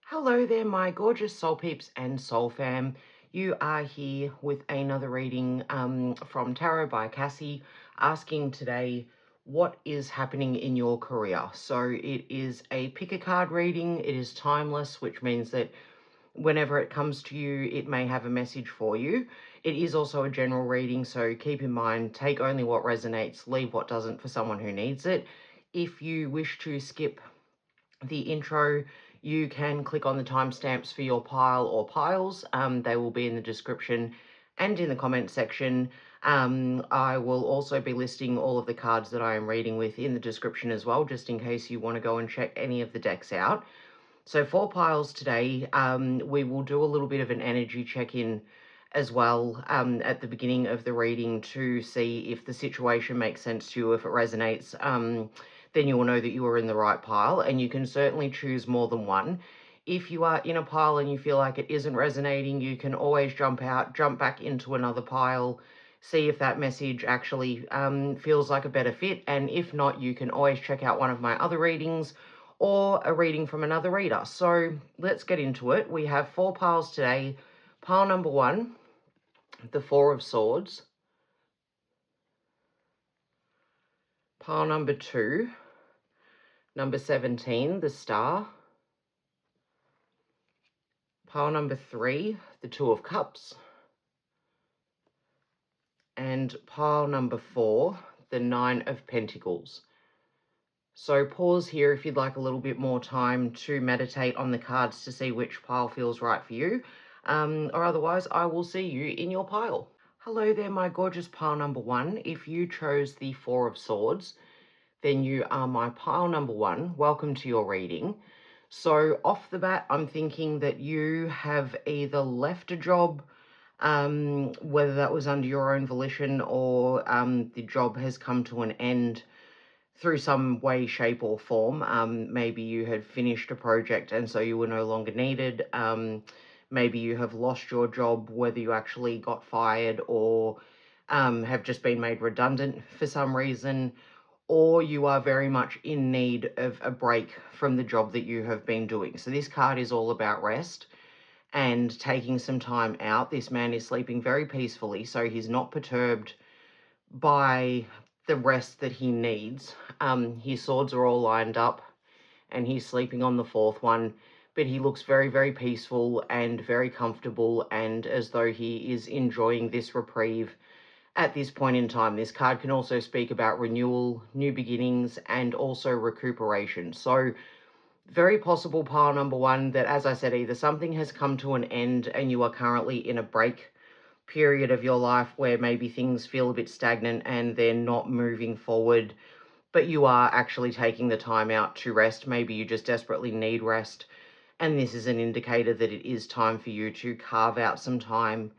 Hello there, my gorgeous soul peeps and soul fam. You are here with another reading from Tarot by Cassy, asking today what is happening in your career. So it is a pick a card reading. It is timeless, which means that whenever it comes to you, it may have a message for you. It is also a general reading, so keep in mind, take only what resonates, leave what doesn't for someone who needs it. If you wish to skip the intro, you can click on the timestamps for your pile or piles. They will be in the description and in the comment section. I will also be listing all of the cards that I am reading with in the description as well, just in case you want to go and check any of the decks out. So 4 piles today. We will do a little bit of an energy check-in as well at the beginning of the reading to see if the situation makes sense to you, if it resonates. Then you will know that you are in the right pile, and you can certainly choose more than one. If you are in a pile and you feel like it isn't resonating, you can always jump out, jump back into another pile, see if that message actually feels like a better fit. And if not, you can always check out one of my other readings or a reading from another reader. So let's get into it. We have 4 piles today. Pile number 1, the 4 of Swords. Pile number 2, number 17, the Star. Pile number 3, the 2 of Cups. And pile number 4, the 9 of Pentacles. So pause here if you'd like a little bit more time to meditate on the cards to see which pile feels right for you. Or otherwise, I will see you in your pile. Hello there, my gorgeous pile number 1. If you chose the 4 of Swords, then you are my pile number 1. Welcome to your reading. So off the bat, I'm thinking that you have either left a job, whether that was under your own volition or the job has come to an end through some way, shape or form. Maybe you had finished a project and so you were no longer needed. Maybe you have lost your job, whether you actually got fired or have just been made redundant for some reason, or you are very much in need of a break from the job that you have been doing. So this card is all about rest and taking some time out. This man is sleeping very peacefully, so he's not perturbed by the rest that he needs. His swords are all lined up and he's sleeping on the 4th one, but he looks very, very peaceful and very comfortable and as though he is enjoying this reprieve at this point in time. This card can also speak about renewal, new beginnings, and also recuperation. So very possible, pile number 1, that, as I said, either something has come to an end and you are currently in a break period of your life where maybe things feel a bit stagnant and they're not moving forward, but you are actually taking the time out to rest. Maybe you just desperately need rest, and this is an indicator that it is time for you to carve out some time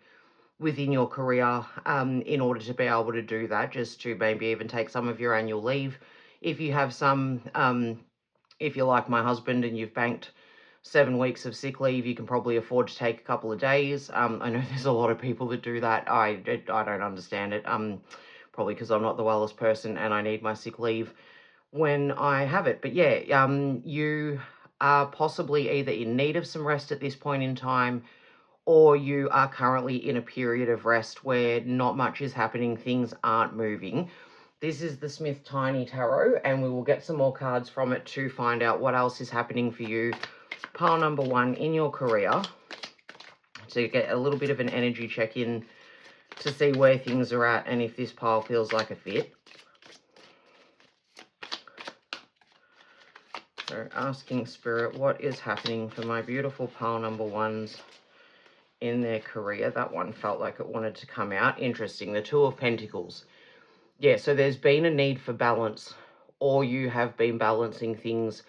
within your career in order to be able to do that, just to maybe even take some of your annual leave. If you have some, if you're like my husband and you've banked 7 weeks of sick leave, you can probably afford to take a couple of days. I know there's a lot of people that do that. I don't understand it, probably because I'm not the wellest person and I need my sick leave when I have it. But yeah, you are possibly either in need of some rest at this point in time, or you are currently in a period of rest where not much is happening, things aren't moving. This is the SmithTiny Tarot, and we will get some more cards from it to find out what else is happening for you. Pile number 1 in your career, to get a little bit of an energy check-in to see where things are at and if this pile feels like a fit. So asking Spirit, what is happening for my beautiful pile number 1s in their career? That one felt like it wanted to come out. Interesting. The 2 of Pentacles. Yeah, so there's been a need for balance, or you have been balancing things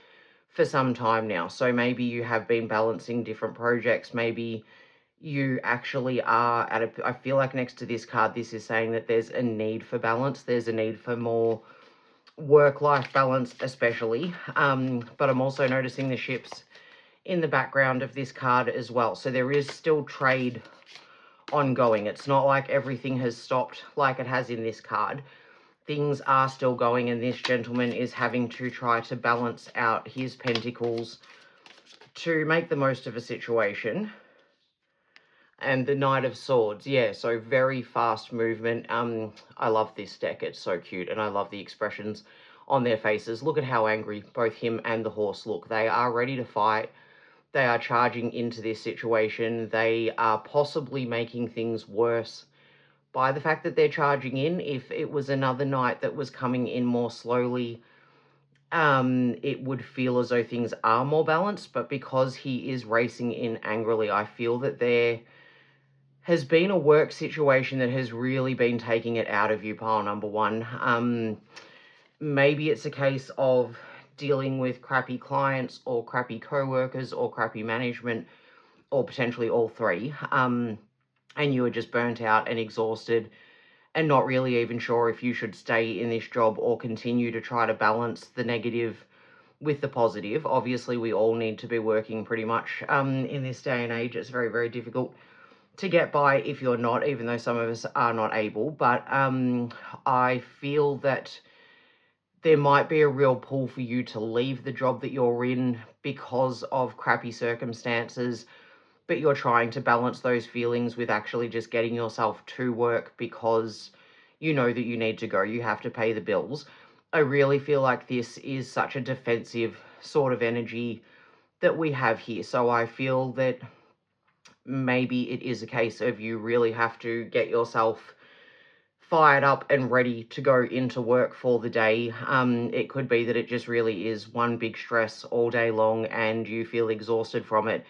for some time now. So maybe you have been balancing different projects. Maybe you actually are at a, I feel like next to this card, this is saying that there's a need for balance. There's a need for more work-life balance, especially. But I'm also noticing the ships in the background of this card as well. So there is still trade ongoing. It's not like everything has stopped like it has in this card. Things are still going, and this gentleman is having to try to balance out his pentacles to make the most of a situation. And the Knight of Swords, yeah, so very fast movement. I love this deck, it's so cute, and I love the expressions on their faces. Look at how angry both him and the horse look. They are ready to fight. They are charging into this situation. They are possibly making things worse by the fact that they're charging in. If it was another knight that was coming in more slowly, it would feel as though things are more balanced, but because he is racing in angrily, I feel that there has been a work situation that has really been taking it out of you, pile number one. Maybe it's a case of dealing with crappy clients or crappy co-workers or crappy management, or potentially all three, and you are just burnt out and exhausted and not really even sure if you should stay in this job or continue to try to balance the negative with the positive. Obviously, we all need to be working pretty much in this day and age. It's very, very difficult to get by if you're not, even though some of us are not able. But I feel that there might be a real pull for you to leave the job that you're in because of crappy circumstances, but you're trying to balance those feelings with actually just getting yourself to work because you know that you need to go, you have to pay the bills. I really feel like this is such a defensive sort of energy that we have here. So I feel that maybe it is a case of you really have to get yourself fired up and ready to go into work for the day. It could be that it just really is one big stress all day long and you feel exhausted from it.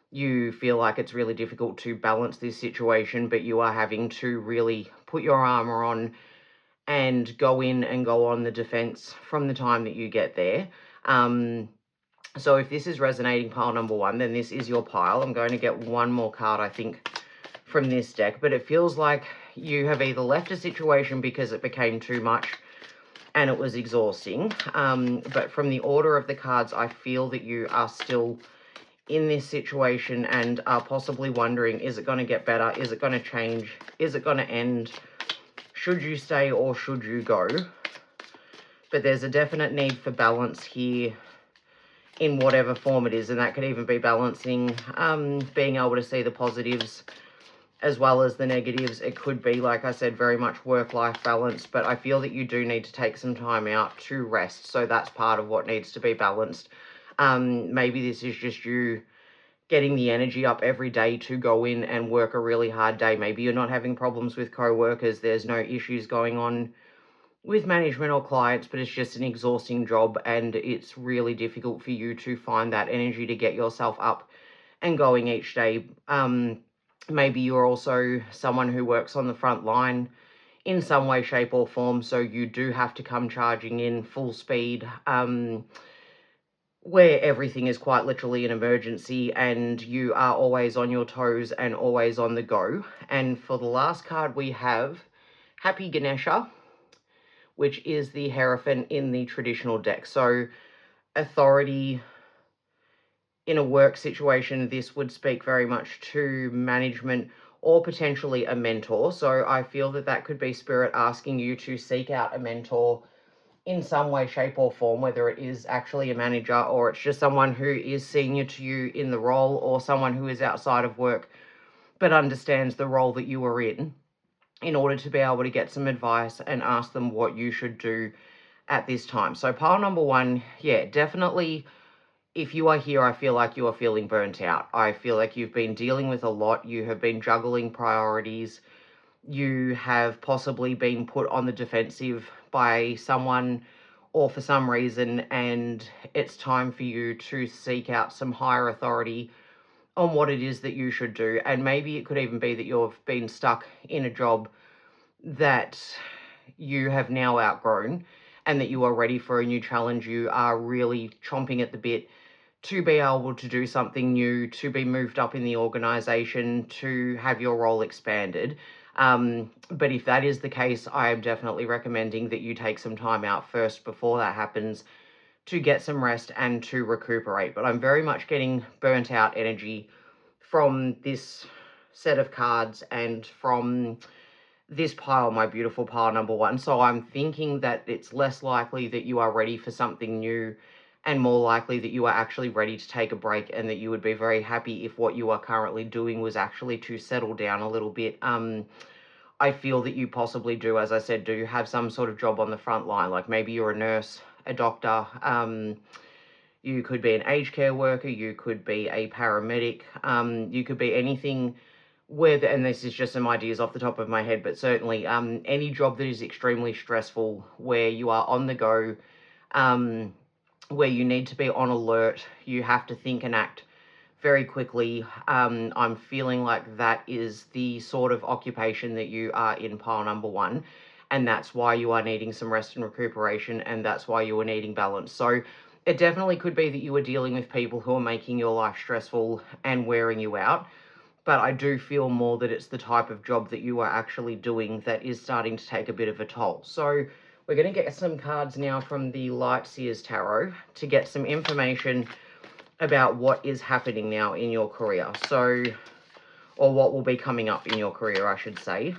You feel like it's really difficult to balance this situation, but you are having to really put your armor on and go in and go on the defense from the time that you get there. So if this is resonating, pile number one, then this is your pile. I'm going to get one more card, I think, from this deck, but it feels like you have either left a situation because it became too much and it was exhausting, but from the order of the cards, I feel that you are still in this situation and are possibly wondering, is it going to get better? Is it going to change? Is it going to end? Should you stay or should you go? But there's a definite need for balance here in whatever form it is, and that could even be balancing, being able to see the positives as well as the negatives. It could be, like I said, very much work-life balance, but I feel that you do need to take some time out to rest, so that's part of what needs to be balanced. Maybe this is just you getting the energy up every day to go in and work a really hard day. Maybe you're not having problems with co-workers, there's no issues going on with management or clients, but it's just an exhausting job and it's really difficult for you to find that energy to get yourself up and going each day. Maybe you're also someone who works on the front line in some way, shape or form, so you do have to come charging in full speed, where everything is quite literally an emergency and you are always on your toes and always on the go. And for the last card we have Happy Ganesha, which is the Hierophant in the traditional deck. So authority in a work situation, this would speak very much to management or potentially a mentor. So I feel that that could be Spirit asking you to seek out a mentor in some way, shape or form, whether it is actually a manager or it's just someone who is senior to you in the role, or someone who is outside of work but understands the role that you are in order to be able to get some advice and ask them what you should do at this time. So pile number one, yeah, definitely, if you are here, I feel like you are feeling burnt out. I feel like you've been dealing with a lot. You have been juggling priorities. You have possibly been put on the defensive by someone or for some reason, and it's time for you to seek out some higher authority on what it is that you should do. And maybe it could even be that you've been stuck in a job that you have now outgrown and that you are ready for a new challenge. You are really chomping at the bit to be able to do something new, to be moved up in the organization, to have your role expanded. But if that is the case, I am definitely recommending that you take some time out first before that happens to get some rest and to recuperate. But I'm very much getting burnt out energy from this set of cards and from this pile, my beautiful pile number one. So I'm thinking that it's less likely that you are ready for something new and more likely that you are actually ready to take a break, and that you would be very happy if what you are currently doing was actually to settle down a little bit. I feel that you possibly do, as I said, do have some sort of job on the front line, like maybe you're a nurse, a doctor, you could be an aged care worker, you could be a paramedic, you could be anything where, and this is just some ideas off the top of my head, but certainly any job that is extremely stressful, where you are on the go, where you need to be on alert, you have to think and act very quickly. I'm feeling like that is the sort of occupation that you are in pile number 1, and that's why you are needing some rest and recuperation, and that's why you are needing balance. So it definitely could be that you are dealing with people who are making your life stressful and wearing you out, but I do feel more that it's the type of job that you are actually doing that is starting to take a bit of a toll. So we're going to get some cards now from the Light Seers Tarot to get some information about what is happening now in your career. So, or what will be coming up in your career, I should say.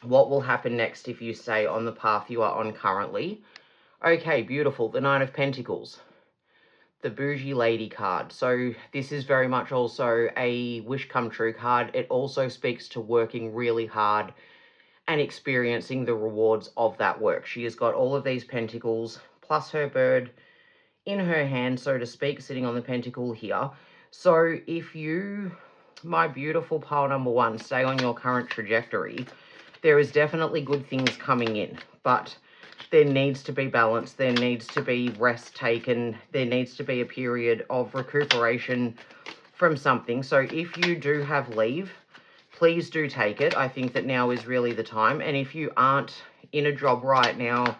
What will happen next if you stay on the path you are on currently? Okay, beautiful. The Nine of Pentacles. The Bougie Lady card. So this is very much also a wish come true card. It also speaks to working really hard and experiencing the rewards of that work. She has got all of these pentacles plus her bird in her hand, so to speak, sitting on the pentacle here. So if you, my beautiful pile number 1, stay on your current trajectory, there is definitely good things coming in, but there needs to be balance, there needs to be rest taken, there needs to be a period of recuperation from something. So if you do have leave, please do take it. I think that now is really the time. And if you aren't in a job right now,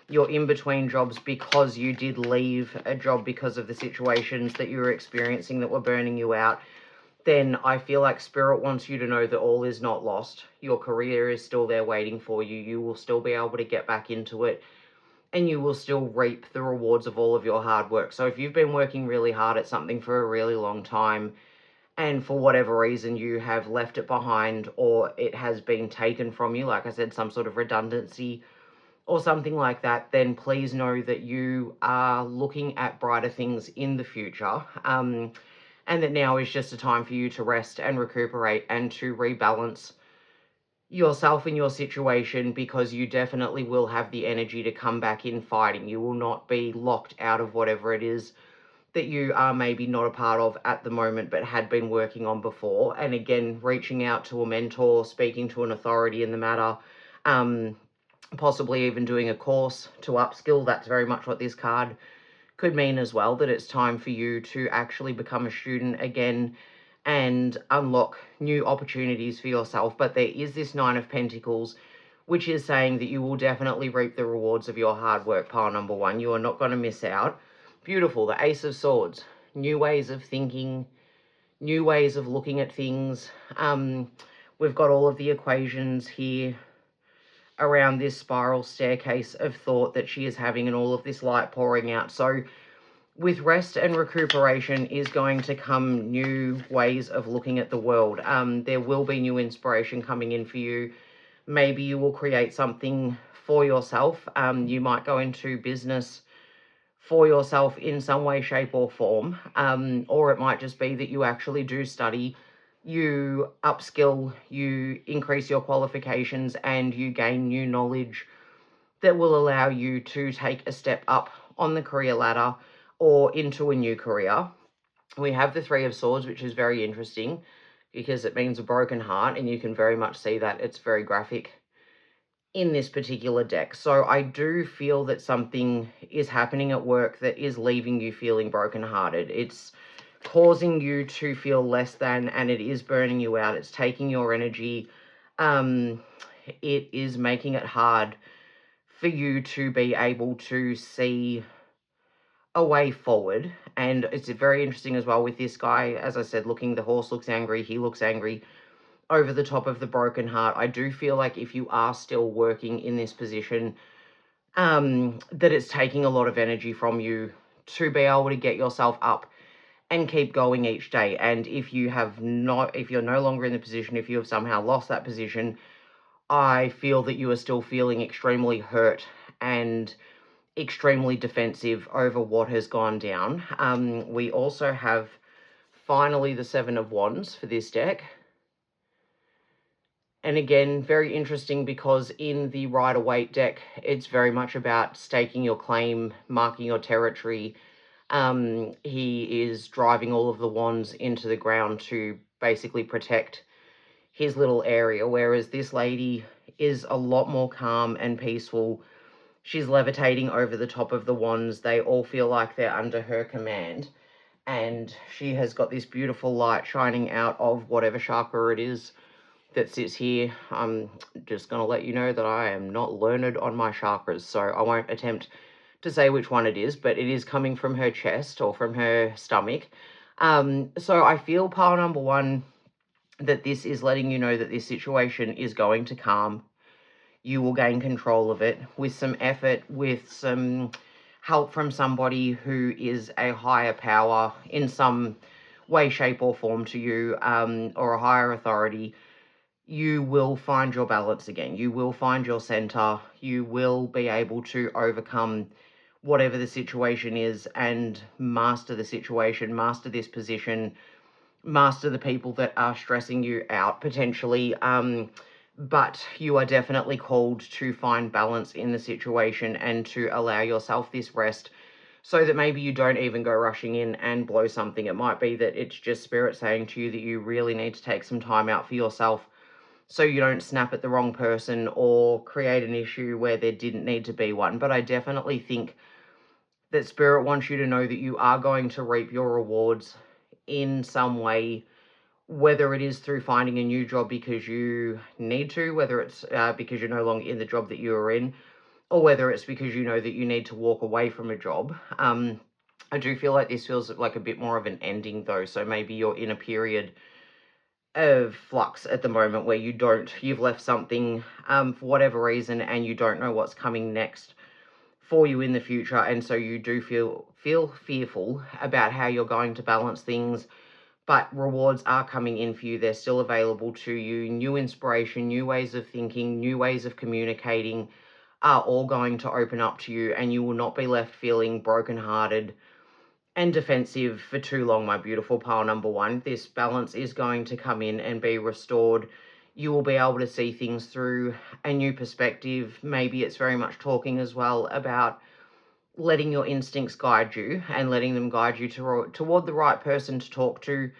you're in between jobs because you did leave a job because of the situations that you were experiencing that were burning you out, then I feel like Spirit wants you to know that all is not lost. Your career is still there waiting for you. You will still be able to get back into it, and you will still reap the rewards of all of your hard work. So if you've been working really hard at something for a really long time, and for whatever reason you have left it behind, or it has been taken from you, like I said, some sort of redundancy or something like that, then please know that you are looking at brighter things in the future. And that now is just a time for you to rest and recuperate and to rebalance yourself in your situation, because you definitely will have the energy to come back in fighting. You will not be locked out of whatever it is that you are maybe not a part of at the moment, but had been working on before. And again, reaching out to a mentor, speaking to an authority in the matter, possibly even doing a course to upskill. That's very much what this card could mean as well, that it's time for you to actually become a student again and unlock new opportunities for yourself. But there is this Nine of Pentacles, which is saying that you will definitely reap the rewards of your hard work, pile number 1. You are not going to miss out. Beautiful. The Ace of Swords. New ways of thinking, new ways of looking at things. We've got all of the equations here around this spiral staircase of thought that she is having, and all of this light pouring out. So with rest and recuperation is going to come new ways of looking at the world. There will be new inspiration coming in for you. Maybe you will create something for yourself. You might go into business for yourself in some way, shape or form. Or it might just be that you actually do study, you upskill, you increase your qualifications, and you gain new knowledge that will allow you to take a step up on the career ladder or into a new career. We have the Three of Swords, which is very interesting because it means a broken heart, and you can very much see that. It's very graphic in this particular deck. So I do feel that something is happening at work that is leaving you feeling brokenhearted. It's causing you to feel less than, and it is burning you out. It's taking your energy. It is making it hard for you to be able to see a way forward. And it's very interesting as well with this guy, as I said, the horse looks angry, he looks angry over the top of the broken heart. I do feel like if you are still working in this position, that it's taking a lot of energy from you to be able to get yourself up and keep going each day. And if you're no longer in the position, if you have somehow lost that position, I feel that you are still feeling extremely hurt and extremely defensive over what has gone down. We also have finally the Seven of Wands for this deck. And again, very interesting because in the Rider-Waite deck, it's very much about staking your claim, marking your territory. He is driving all of the wands into the ground to basically protect his little area, whereas this lady is a lot more calm and peaceful. She's levitating over the top of the wands. They all feel like they're under her command. And she has got this beautiful light shining out of whatever chakra it is that sits here. I'm just going to let you know that I am not learned on my chakras, so I won't attempt to say which one it is, but it is coming from her chest or from her stomach. So I feel pile number one, that this is letting you know that this situation is going to calm. You will gain control of it with some effort, with some help from somebody who is a higher power in some way, shape or form to you, or a higher authority. You will find your balance again. You will find your center. You will be able to overcome whatever the situation is and master the situation, master this position, master the people that are stressing you out potentially. But you are definitely called to find balance in the situation and to allow yourself this rest so that maybe you don't even go rushing in and blow something. It might be that it's just spirit saying to you that you really need to take some time out for yourself so you don't snap at the wrong person or create an issue where there didn't need to be one. But I definitely think that Spirit wants you to know that you are going to reap your rewards in some way, whether it is through finding a new job because you need to, whether it's because you're no longer in the job that you were in, or whether it's because you know that you need to walk away from a job. I do feel like this feels like a bit more of an ending though, so maybe you're in a period of flux at the moment where you've left something for whatever reason and you don't know what's coming next for you in the future, and so you do feel fearful about how you're going to balance things, but rewards are coming in for you. They're still available to you. New inspiration, new ways of thinking, new ways of communicating are all going to open up to you, and you will not be left feeling brokenhearted and defensive for too long, my beautiful pile number one. This balance is going to come in and be restored. You will be able to see things through a new perspective. Maybe it's very much talking as well about letting your instincts guide you and letting them guide you toward the right person to talk to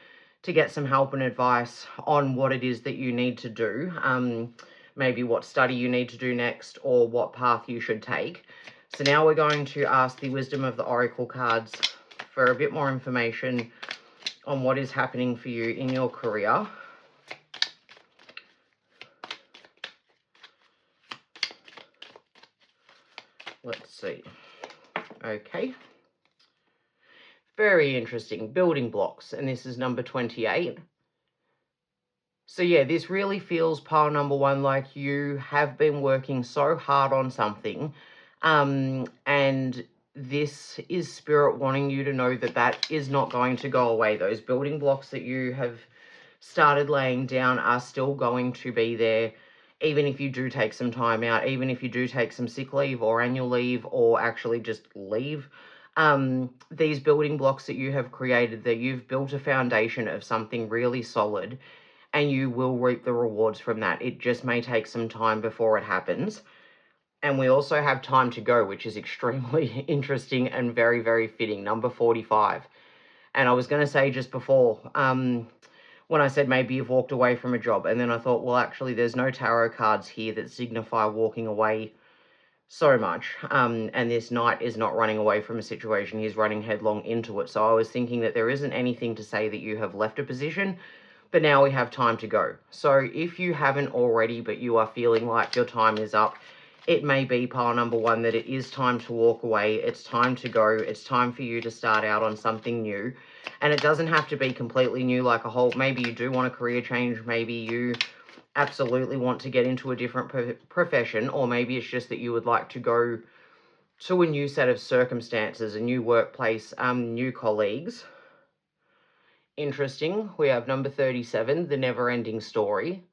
get some help and advice on what it is that you need to do. Maybe what study you need to do next or what path you should take. So now we're going to ask the Wisdom of the Oracle cards for a bit more information on what is happening for you in your career. Let's see. Okay. Very interesting. Building blocks. And this is number 28. So yeah, this really feels, pile number one, like you have been working so hard on something. And this is Spirit wanting you to know that that is not going to go away. Those building blocks that you have started laying down are still going to be there, even if you do take some time out, even if you do take some sick leave or annual leave or actually just leave. These building blocks that you have created, that you've built a foundation of something really solid, and you will reap the rewards from that. It just may take some time before it happens. And we also have time to go, which is extremely interesting and very, very fitting. Number 45. And I was going to say just before, when I said maybe you've walked away from a job, and then I thought, well, actually, there's no tarot cards here that signify walking away so much. And this knight is not running away from a situation. He's running headlong into it. So I was thinking that there isn't anything to say that you have left a position, but now we have time to go. So if you haven't already, but you are feeling like your time is up, it may be, pile number one, that it is time to walk away. It's time to go. It's time for you to start out on something new. And it doesn't have to be completely new, like a whole, maybe you do want a career change. Maybe you absolutely want to get into a different profession, or maybe it's just that you would like to go to a new set of circumstances, a new workplace, new colleagues. Interesting. We have number 37, the never-ending story.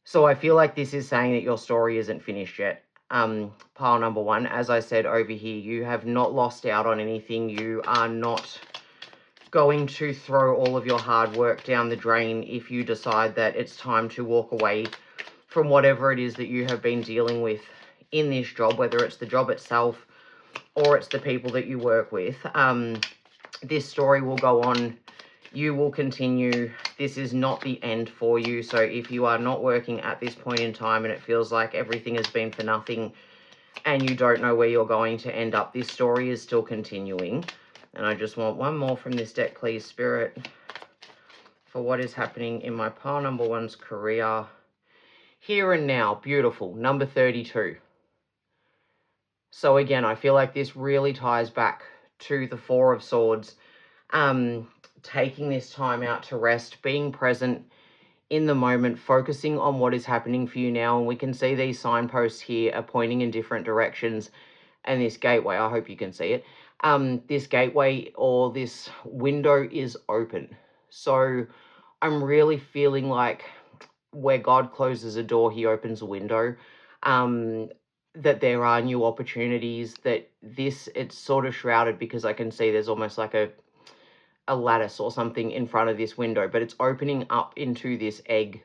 So I feel like this is saying that your story isn't finished yet. pile number one. As I said over here, you have not lost out on anything. You are not going to throw all of your hard work down the drain if you decide that it's time to walk away from whatever it is that you have been dealing with in this job, whether it's the job itself or it's the people that you work with. This story will go on. You will continue. This is not the end for you. So if you are not working at this point in time and it feels like everything has been for nothing and you don't know where you're going to end up, this story is still continuing. And I just want one more from this deck, please, Spirit, for what is happening in my pile number one's career. Here and now. Beautiful. Number 32. So again, I feel like this really ties back to the Four of Swords. Taking this time out to rest, being present in the moment, focusing on what is happening for you now. And we can see these signposts here are pointing in different directions. And this gateway, I hope you can see it. This gateway or this window is open. So I'm really feeling like where God closes a door, he opens a window. That there are new opportunities, that it's sort of shrouded because I can see there's almost like a lattice or something in front of this window, but it's opening up into this egg,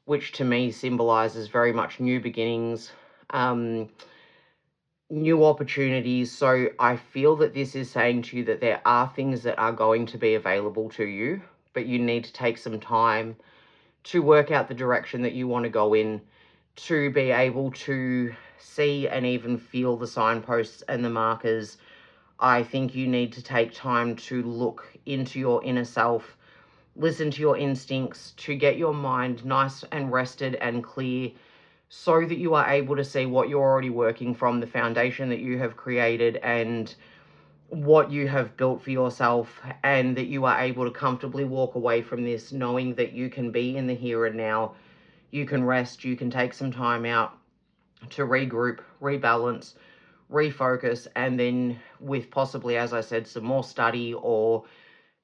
which to me symbolizes very much new beginnings, new opportunities. So I feel that this is saying to you that there are things that are going to be available to you, but you need to take some time to work out the direction that you want to go in, to be able to see and even feel the signposts and the markers. I think you need to take time to look into your inner self, listen to your instincts, to get your mind nice and rested and clear so that you are able to see what you're already working from, the foundation that you have created and what you have built for yourself, and that you are able to comfortably walk away from this knowing that you can be in the here and now. You can rest, you can take some time out to regroup, rebalance, refocus, and then with possibly, as I said, some more study or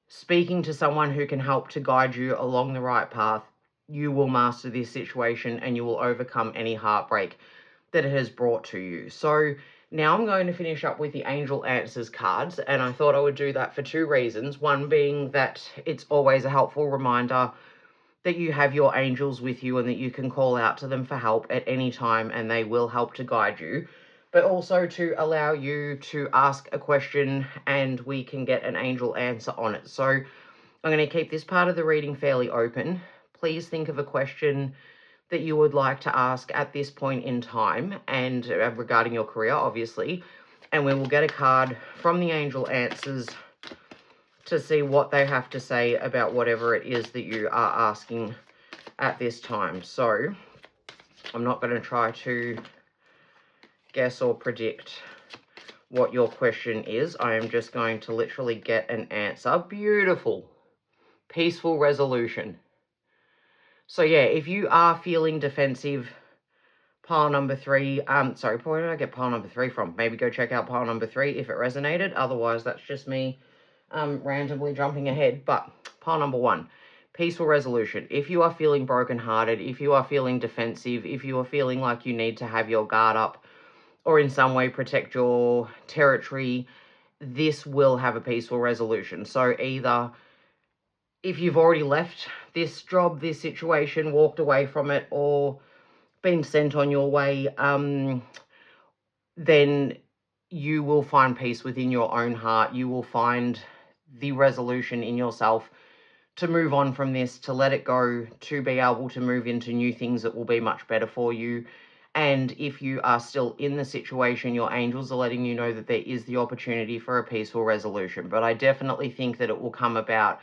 speaking to someone who can help to guide you along the right path, you will master this situation and you will overcome any heartbreak that it has brought to you. So now I'm going to finish up with the Angel Answers cards, and I thought I would do that for two reasons. One being that it's always a helpful reminder that you have your angels with you and that you can call out to them for help at any time and they will help to guide you, but also to allow you to ask a question and we can get an angel answer on it. So I'm going to keep this part of the reading fairly open. Please think of a question that you would like to ask at this point in time, and regarding your career, obviously, and we will get a card from the Angel Answers to see what they have to say about whatever it is that you are asking at this time. So I'm not going to try to guess or predict what your question is. I am just going to literally get an answer. Beautiful. Peaceful resolution. So yeah, if you are feeling defensive, pile number three, sorry, where did I get pile number three from? Maybe go check out pile number three if it resonated. Otherwise, that's just me randomly jumping ahead. But pile number one, peaceful resolution. If you are feeling brokenhearted, if you are feeling defensive, if you are feeling like you need to have your guard up or in some way protect your territory, this will have a peaceful resolution. So either if you've already left this job, this situation, walked away from it, or been sent on your way, then you will find peace within your own heart. You will find the resolution in yourself to move on from this, to let it go, to be able to move into new things that will be much better for you. And if you are still in the situation, your angels are letting you know that there is the opportunity for a peaceful resolution. But I definitely think that it will come about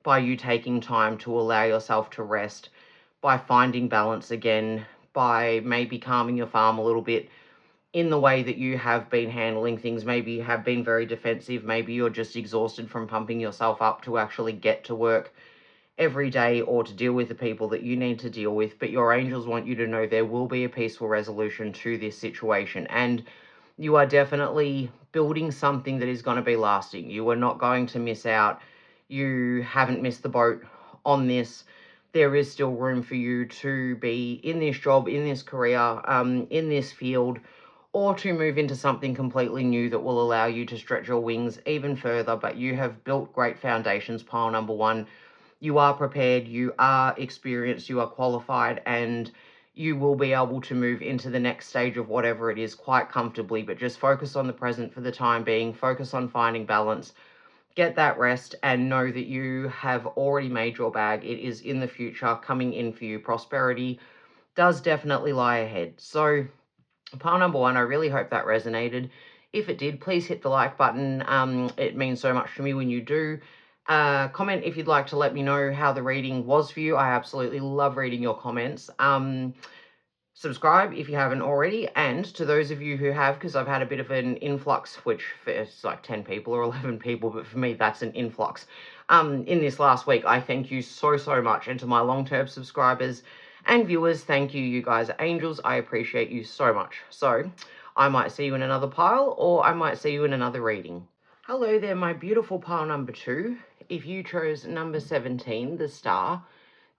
by you taking time to allow yourself to rest, by finding balance again, by maybe calming your farm a little bit in the way that you have been handling things. Maybe you have been very defensive. Maybe you're just exhausted from pumping yourself up to actually get to work every day or to deal with the people that you need to deal with. But your angels want you to know there will be a peaceful resolution to this situation. And you are definitely building something that is going to be lasting. You are not going to miss out. You haven't missed the boat on this. There is still room for you to be in this job, in this career, in this field, or to move into something completely new that will allow you to stretch your wings even further. But you have built great foundations, pile number one. You are prepared, you are experienced, you are qualified, and you will be able to move into the next stage of whatever it is quite comfortably. But just focus on the present for the time being, focus on finding balance, get that rest, and know that you have already made your bag. It is in the future coming in for you. Prosperity does definitely lie ahead. So pile number one, I really hope that resonated. If it did, please hit the like button. It means so much to me when you do. Comment if you'd like to let me know how the reading was for you. I absolutely love reading your comments. Subscribe if you haven't already, and to those of you who have, because I've had a bit of an influx, which it's like 10 people or 11 people, but for me that's an influx. In this last week, I thank you so much, and to my long-term subscribers and viewers, thank you. You guys are angels. I appreciate you so much. So I might see you in another pile, or I might see you in another reading. Hello there, my beautiful pile number two. If you chose number 17, the star,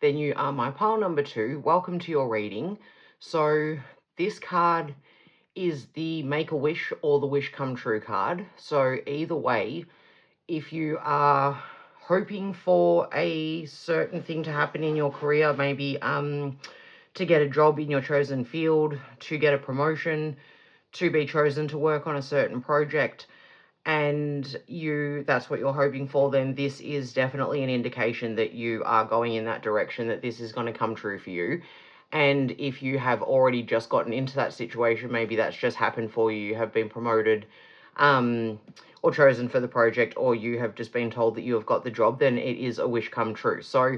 then you are my pile number two. Welcome to your reading. So this card is the Make-A-Wish or the Wish Come True card. So either way, if you are hoping for a certain thing to happen in your career, maybe to get a job in your chosen field, to get a promotion, to be chosen to work on a certain project, and that's what you're hoping for, then this is definitely an indication that you are going in that direction, that this is going to come true for you. And if you have already just gotten into that situation, maybe that's just happened for you, you have been promoted, or chosen for the project, or you have just been told that you have got the job, then it is a wish come true. So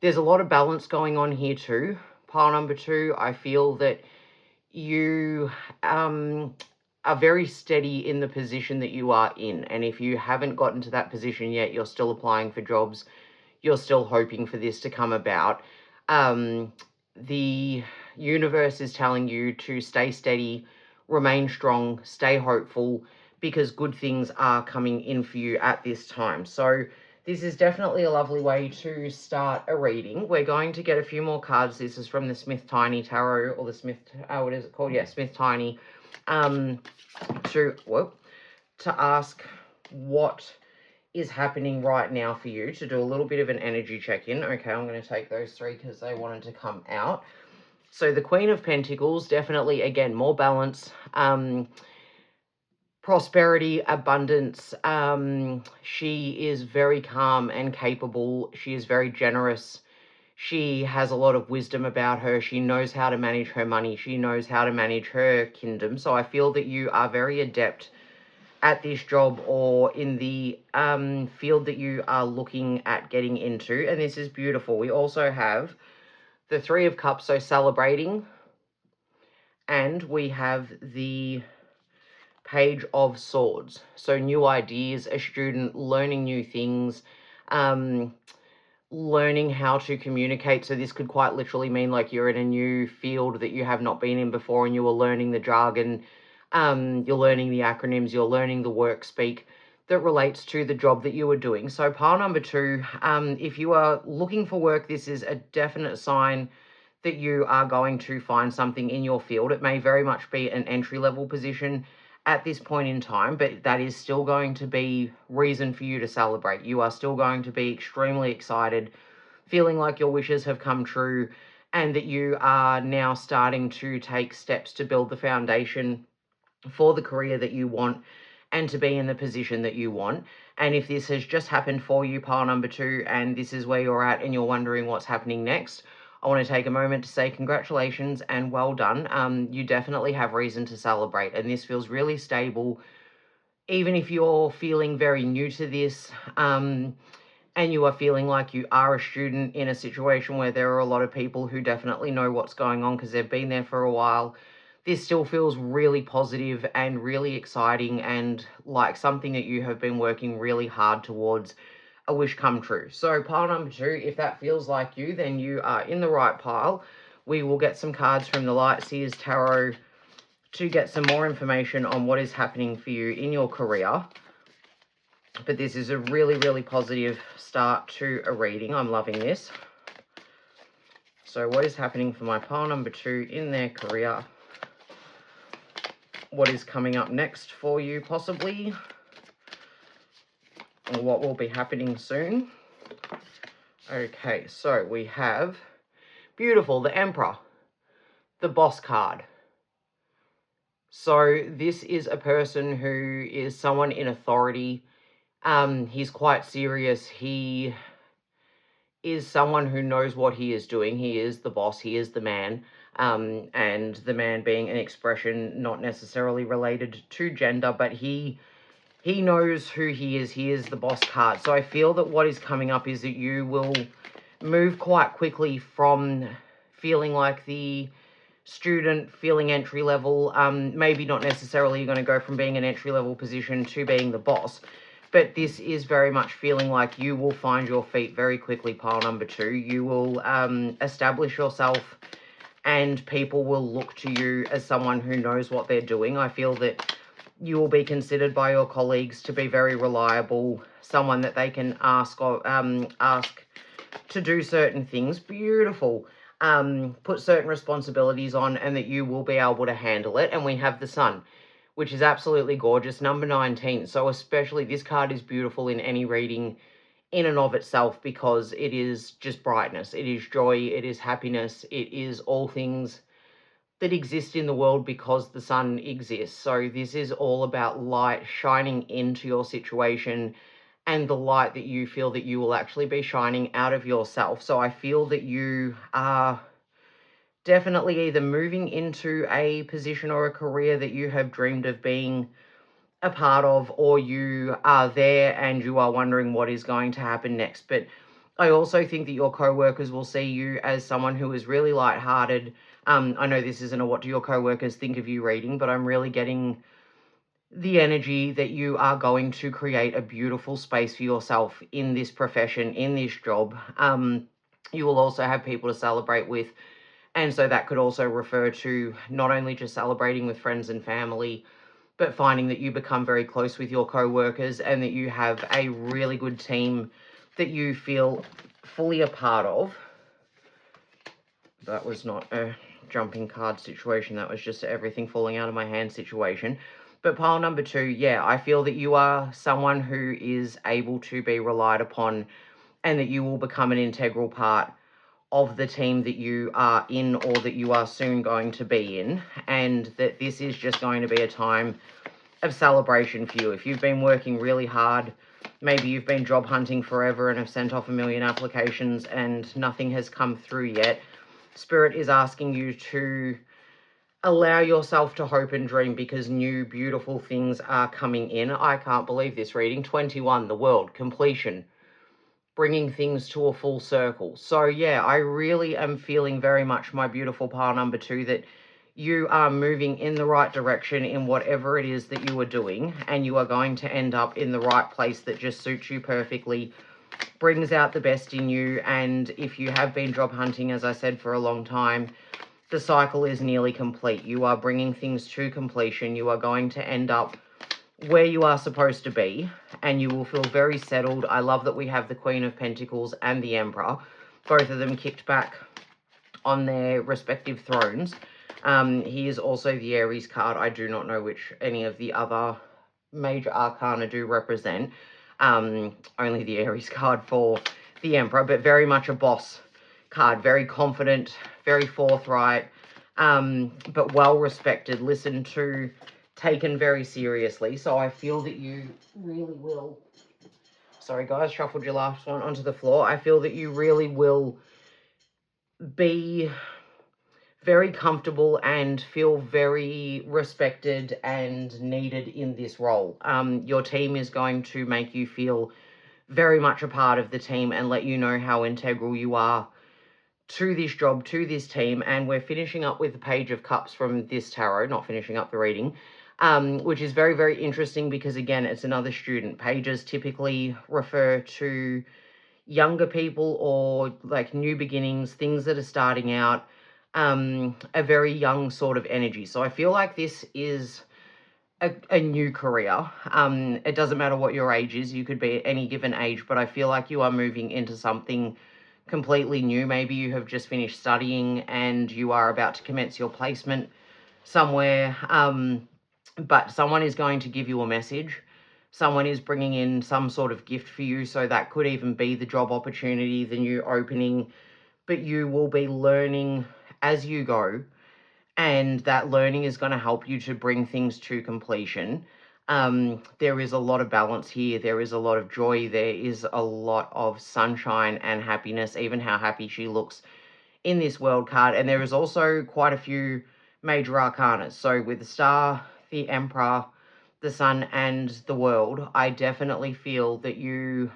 there's a lot of balance going on here too. Pile number two, I feel that you are very steady in the position that you are in. And if you haven't gotten to that position yet, you're still applying for jobs, you're still hoping for this to come about. The universe is telling you to stay steady, remain strong, stay hopeful, because good things are coming in for you at this time. So this is definitely a lovely way to start a reading. We're going to get a few more cards. This is from the SmithTiny Tarot, or the what is it called? Yeah, SmithTiny. To ask what is happening right now for you, to do a little bit of an energy check-in. Okay, I'm going to take those three because they wanted to come out. So the Queen of Pentacles, definitely, again, more balance, prosperity, abundance. She is very calm and capable. She is very generous. She has a lot of wisdom about her. She knows how to manage her money. She knows how to manage her kingdom. So I feel that you are very adept at this job, or in the field that you are looking at getting into. And this is beautiful. We also have the Three of Cups, so celebrating. And we have the Page of Swords, so new ideas, a student learning new things, learning how to communicate. So this could quite literally mean like you're in a new field that you have not been in before, and you are learning the jargon, you're learning the acronyms, you're learning the work speak that relates to the job that you are doing. So pile number two, if you are looking for work, this is a definite sign that you are going to find something in your field. It may very much be an entry-level position at this point in time, but that is still going to be reason for you to celebrate. You are still going to be extremely excited, feeling like your wishes have come true, and that you are now starting to take steps to build the foundation for the career that you want and to be in the position that you want. And if this has just happened for you, pile number two, and this is where you're at and you're wondering what's happening next, I want to take a moment to say congratulations and well done. You definitely have reason to celebrate, and this feels really stable. Even if you're feeling very new to this, and you are feeling like you are a student in a situation where there are a lot of people who definitely know what's going on because they've been there for a while, this still feels really positive and really exciting, and like something that you have been working really hard towards, a wish come true. So pile number two, if that feels like you, then you are in the right pile. We will get some cards from the Light Seers Tarot to get some more information on what is happening for you in your career. But this is a really, really positive start to a reading. I'm loving this. So what is happening for my pile number two in their career? what is coming up next for you, possibly, or what will be happening soon. Okay, so we have, beautiful, the Emperor, the Boss card. So this is a person who is someone in authority. He's quite serious. He is someone who knows what he is doing. He is the boss. He is the man. And the man being an expression not necessarily related to gender, but he knows who he is. He is the boss card. So I feel that what is coming up is that you will move quite quickly from feeling like the student, feeling entry level. Maybe not necessarily you're going to go from being an entry level position to being the boss, but this is very much feeling like you will find your feet very quickly, pile number 2. You will establish yourself, and people will look to you as someone who knows what they're doing. I feel that you will be considered by your colleagues to be very reliable, someone that they can ask to do certain things. Beautiful. Put certain responsibilities on, and that you will be able to handle it. And we have the Sun, which is absolutely gorgeous, number 19. So especially this card is beautiful in any reading in and of itself, because it is just brightness, it is joy, it is happiness, it is all things that exist in the world because the sun exists. So this is all about light shining into your situation, and the light that you feel that you will actually be shining out of yourself. So I feel that you are definitely either moving into a position or a career that you have dreamed of being a part of, or you are there and you are wondering what is going to happen next. But I also think that your co-workers will see you as someone who is really lighthearted. I know this isn't a what do your co-workers think of you reading, but I'm really getting the energy that you are going to create a beautiful space for yourself in this profession, in this job. You will also have people to celebrate with, and so that could also refer to not only just celebrating with friends and family, but finding that you become very close with your co-workers, and that you have a really good team that you feel fully a part of. That was not a jumping card situation. That was just everything falling out of my hand situation. But pile number 2, yeah, I feel that you are someone who is able to be relied upon, and that you will become an integral part of the team that you are in, or that you are soon going to be in, and that this is just going to be a time of celebration for you. If you've been working really hard, maybe you've been job hunting forever and have sent off 1,000,000 applications and nothing has come through yet, Spirit is asking you to allow yourself to hope and dream, because new beautiful things are coming in. I can't believe this reading. 21, the World, completion, bringing things to a full circle. So yeah, I really am feeling very much, my beautiful pile number 2, that you are moving in the right direction in whatever it is that you are doing, and you are going to end up in the right place that just suits you perfectly, brings out the best in you. And if you have been job hunting, as I said, for a long time, the cycle is nearly complete. You are bringing things to completion. You are going to end up where you are supposed to be, and you will feel very settled. I love that we have the Queen of Pentacles and the Emperor, both of them kicked back on their respective thrones. He is also the Aries card. I do not know which any of the other major arcana do represent. Only the Aries card for the Emperor, but very much a boss card. Very confident, very forthright, but well respected, listened to, taken very seriously. So I feel that you really will, sorry guys, shuffled your last one onto the floor. I feel that you really will be very comfortable and feel very respected and needed in this role. Your team is going to make you feel very much a part of the team and let you know how integral you are to this job, to this team. And we're finishing up with the Page of Cups from this tarot, not finishing up the reading, which is very, very interesting because, again, it's another student. Pages typically refer to younger people or like new beginnings, things that are starting out, a very young sort of energy. So I feel like this is a new career. It doesn't matter what your age is. You could be at any given age, but I feel like you are moving into something completely new. Maybe you have just finished studying and you are about to commence your placement somewhere. but someone is going to give you a message. Someone is bringing in some sort of gift for you. So that could even be the job opportunity, the new opening, but you will be learning as you go. And that learning is going to help you to bring things to completion. There is a lot of balance here. There is a lot of joy. There is a lot of sunshine and happiness, even how happy she looks in this world card. And there is also quite a few major arcanas. So with the Star, the Emperor, the Sun, and the World, I definitely feel that you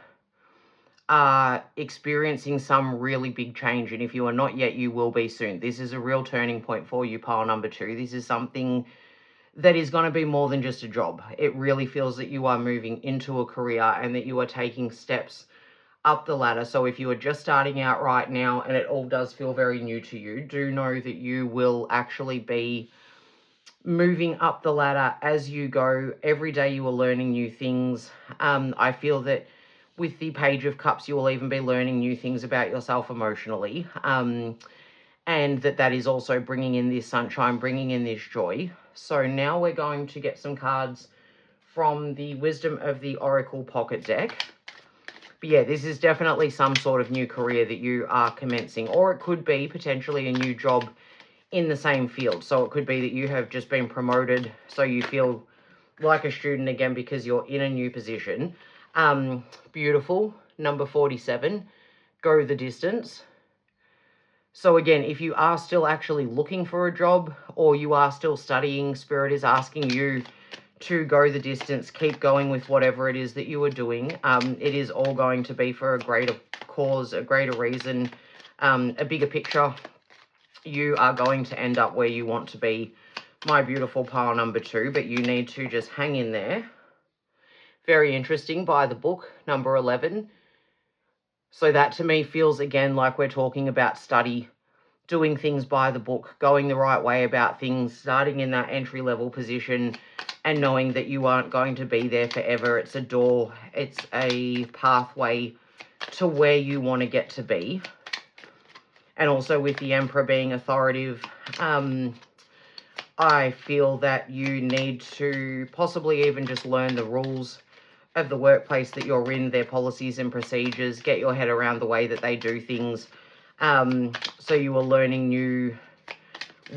are experiencing some really big change. And if you are not yet, you will be soon. This is a real turning point for you, pile number 2. This is something that is going to be more than just a job. It really feels that you are moving into a career and that you are taking steps up the ladder. So if you are just starting out right now and it all does feel very new to you, do know that you will actually be moving up the ladder as you go. Every day you are learning new things. I feel that with the Page of Cups, you will even be learning new things about yourself emotionally. And that is also bringing in this sunshine, bringing in this joy. So now we're going to get some cards from the Wisdom of the Oracle Pocket Deck. But yeah, this is definitely some sort of new career that you are commencing, or it could be potentially a new job in the same field. So it could be that you have just been promoted, so you feel like a student again because you're in a new position. Beautiful. Number 47, go the distance. So again, if you are still actually looking for a job or you are still studying, Spirit is asking you to go the distance, keep going with whatever it is that you are doing. It is all going to be for a greater cause, a greater reason, a bigger picture. You are going to end up where you want to be, my beautiful pile number 2, but you need to just hang in there. Very interesting, by the book, number 11. So that to me feels again like we're talking about study, doing things by the book, going the right way about things, starting in that entry-level position and knowing that you aren't going to be there forever. It's a door. It's a pathway to where you want to get to be. And also with the Emperor being authoritative, I feel that you need to possibly even just learn the rules of the workplace that you're in, their policies and procedures, get your head around the way that they do things. So you are learning new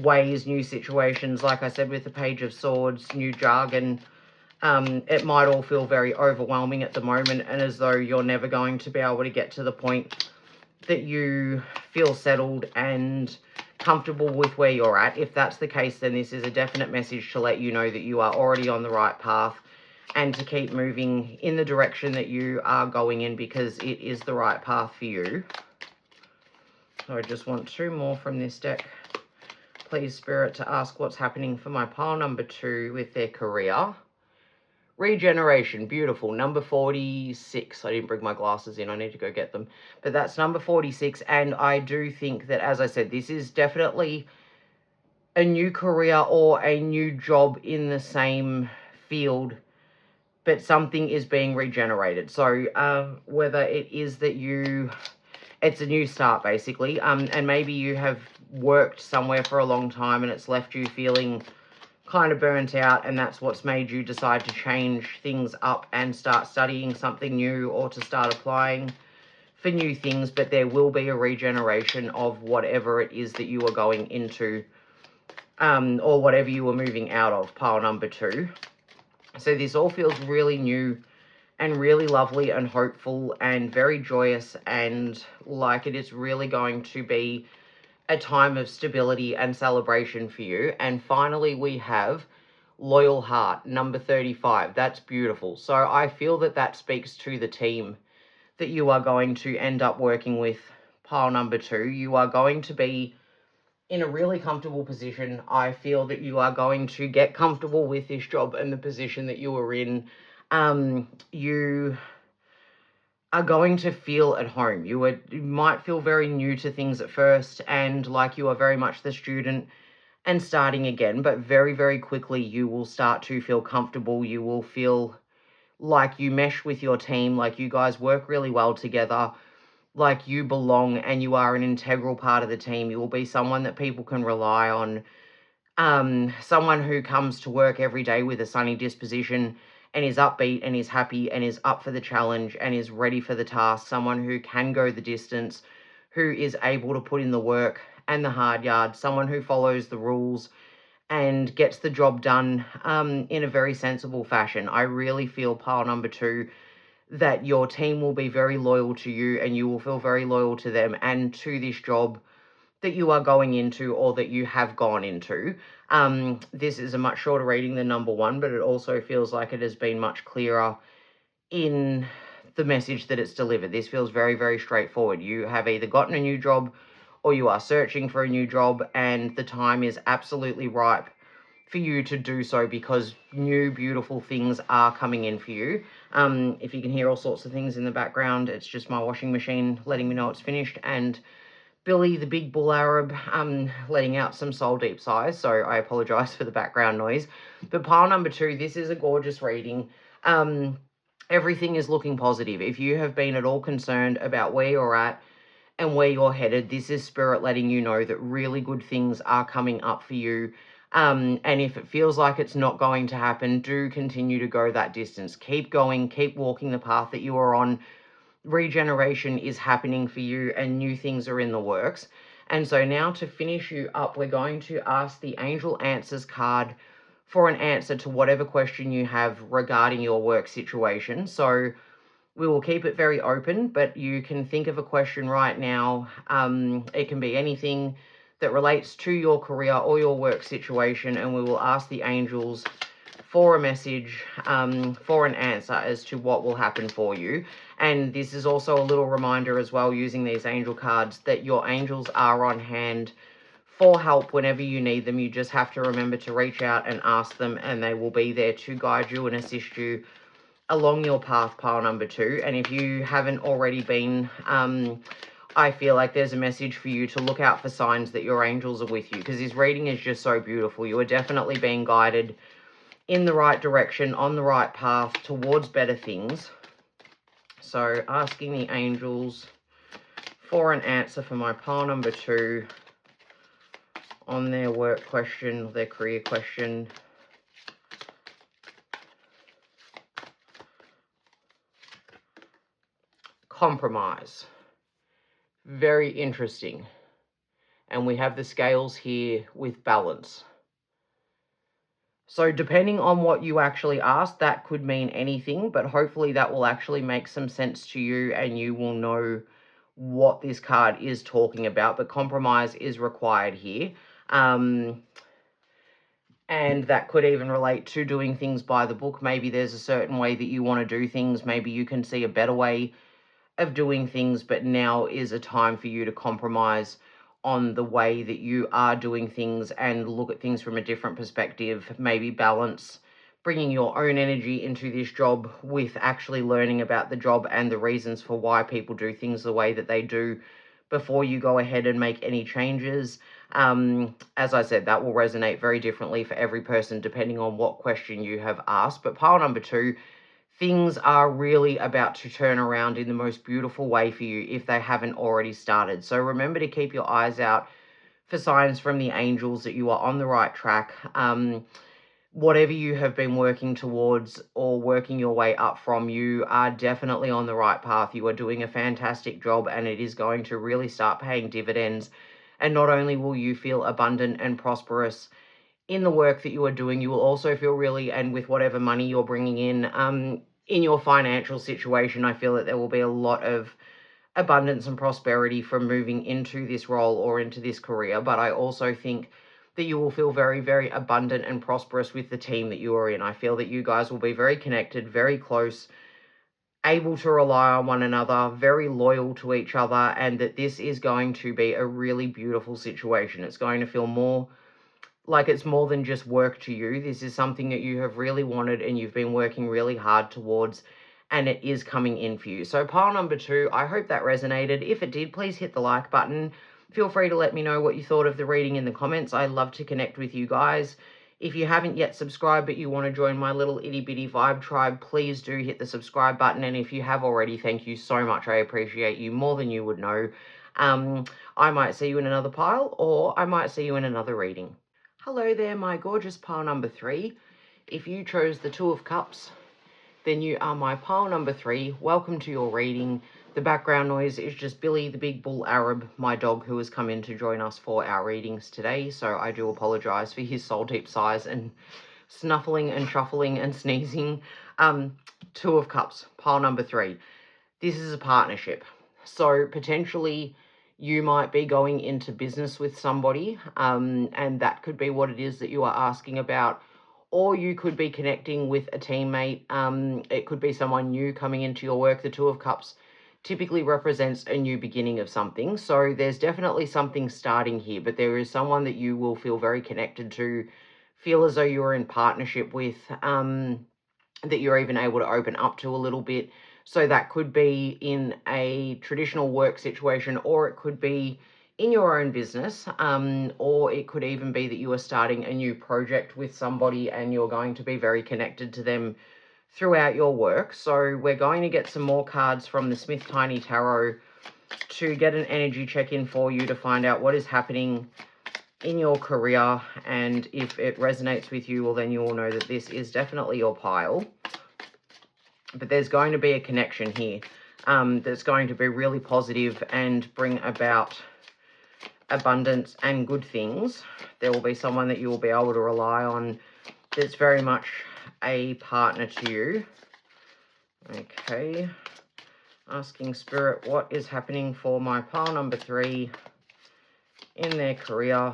ways, new situations, like I said, with the Page of Swords, new jargon. It might all feel very overwhelming at the moment and as though you're never going to be able to get to the point that you feel settled and comfortable with where you're at. If that's the case, then this is a definite message to let you know that you are already on the right path and to keep moving in the direction that you are going in because it is the right path for you. So I just want 2 more from this deck. Please, Spirit, to ask what's happening for my pile number 2 with their career. Regeneration, beautiful. Number 46. I didn't bring my glasses in. I need to go get them. But that's number 46. And I do think that, as I said, this is definitely a new career or a new job in the same field, but something is being regenerated. So whether it is that it's a new start, basically. And maybe you have worked somewhere for a long time and it's left you feeling kind of burnt out, and that's what's made you decide to change things up and start studying something new or to start applying for new things. But there will be a regeneration of whatever it is that you are going into, or whatever you are moving out of, pile number 2. So this all feels really new and really lovely and hopeful and very joyous, and like it is really going to be a time of stability and celebration for you. And finally, we have Loyal Heart, number 35. That's beautiful. So I feel that that speaks to the team that you are going to end up working with, pile number 2. You are going to be in a really comfortable position. I feel that you are going to get comfortable with this job and the position that you are in. You are going to feel at home. You might feel very new to things at first and like you are very much the student and starting again, but very, very quickly you will start to feel comfortable. You will feel like you mesh with your team, like you guys work really well together, like you belong and you are an integral part of the team. You will be someone that people can rely on. Someone who comes to work every day with a sunny disposition and is upbeat and is happy and is up for the challenge and is ready for the task. Someone who can go the distance, who is able to put in the work and the hard yard. Someone who follows the rules and gets the job done in a very sensible fashion. I really feel, pile number 2, that your team will be very loyal to you and you will feel very loyal to them and to this job that you are going into or that you have gone into. This is a much shorter reading than number 1, but it also feels like it has been much clearer in the message that it's delivered. This feels very, very straightforward. You have either gotten a new job or you are searching for a new job, and the time is absolutely ripe for you to do so because new, beautiful things are coming in for you. If you can hear all sorts of things in the background, it's just my washing machine letting me know it's finished, and Billy, the big bull Arab, letting out some soul deep sighs, so I apologise for the background noise. But pile number 2, this is a gorgeous reading. Everything is looking positive. If you have been at all concerned about where you're at and where you're headed, this is Spirit letting you know that really good things are coming up for you. And if it feels like it's not going to happen, do continue to go that distance. Keep going, keep walking the path that you are on. Regeneration is happening for you and new things are in the works. And so now to finish you up, we're going to ask the Angel Answers card for an answer to whatever question you have regarding your work situation. So we will keep it very open, but you can think of a question right now. It can be anything that relates to your career or your work situation, and we will ask the angels for a message, for an answer as to what will happen for you. And this is also a little reminder as well, using these angel cards, that your angels are on hand for help whenever you need them. You just have to remember to reach out and ask them, and they will be there to guide you and assist you along your path, pile number 2. And if you haven't already been, I feel like there's a message for you to look out for signs that your angels are with you, because this reading is just so beautiful. You are definitely being guided in the right direction, on the right path towards better things. So asking the angels for an answer for my pile number 2 on their work question, their career question. Compromise. Very interesting. And we have the scales here with balance. So depending on what you actually ask, that could mean anything, but hopefully that will actually make some sense to you and you will know what this card is talking about. But compromise is required here. And that could even relate to doing things by the book. Maybe there's a certain way that you want to do things. Maybe you can see a better way of doing things, but now is a time for you to compromise on the way that you are doing things and look at things from a different perspective. Maybe balance bringing your own energy into this job with actually learning about the job and the reasons for why people do things the way that they do before you go ahead and make any changes. As I said, that will resonate very differently for every person depending on what question you have asked. But pile number 2, things are really about to turn around in the most beautiful way for you if they haven't already started. So remember to keep your eyes out for signs from the angels that you are on the right track. Whatever you have been working towards or working your way up from, you are definitely on the right path. You are doing a fantastic job and it is going to really start paying dividends. And not only will you feel abundant and prosperous in the work that you are doing, you will also feel really, and with whatever money you're bringing in your financial situation, I feel that there will be a lot of abundance and prosperity from moving into this role or into this career. But I also think that you will feel very, very abundant and prosperous with the team that you are in. I feel that you guys will be very connected, very close, able to rely on one another, very loyal to each other, and that this is going to be a really beautiful situation. It's going to feel more like it's more than just work to you. This is something that you have really wanted and you've been working really hard towards, and it is coming in for you. So pile number 2, I hope that resonated. If it did, please hit the like button. Feel free to let me know what you thought of the reading in the comments. I love to connect with you guys. If you haven't yet subscribed but you want to join my little itty bitty vibe tribe, please do hit the subscribe button. And if you have already, thank you so much. I appreciate you more than you would know. I might see you in another pile, or I might see you in another reading. Hello there, my gorgeous pile number 3. If you chose the Two of Cups, then you are my pile number 3. Welcome to your reading. The background noise is just Billy, the big bull Arab, my dog, who has come in to join us for our readings today. So I do apologise for his soul deep sighs and snuffling and shuffling and sneezing. Two of Cups, pile number 3. This is a partnership. So potentially you might be going into business with somebody, and that could be what it is that you are asking about. Or you could be connecting with a teammate. It could be someone new coming into your work. The Two of Cups typically represents a new beginning of something. So there's definitely something starting here, but there is someone that you will feel very connected to, feel as though you're in partnership with, that you're even able to open up to a little bit. So that could be in a traditional work situation, or it could be in your own business, or it could even be that you are starting a new project with somebody and you're going to be very connected to them throughout your work. So we're going to get some more cards from the SmithTiny Tarot to get an energy check-in for you to find out what is happening in your career, and if it resonates with you, well, then you will know that this is definitely your pile. But there's going to be a connection here that's going to be really positive and bring about abundance and good things. There will be someone that you will be able to rely on that's very much a partner to you. Okay, asking Spirit, what is happening for my pile number 3 in their career?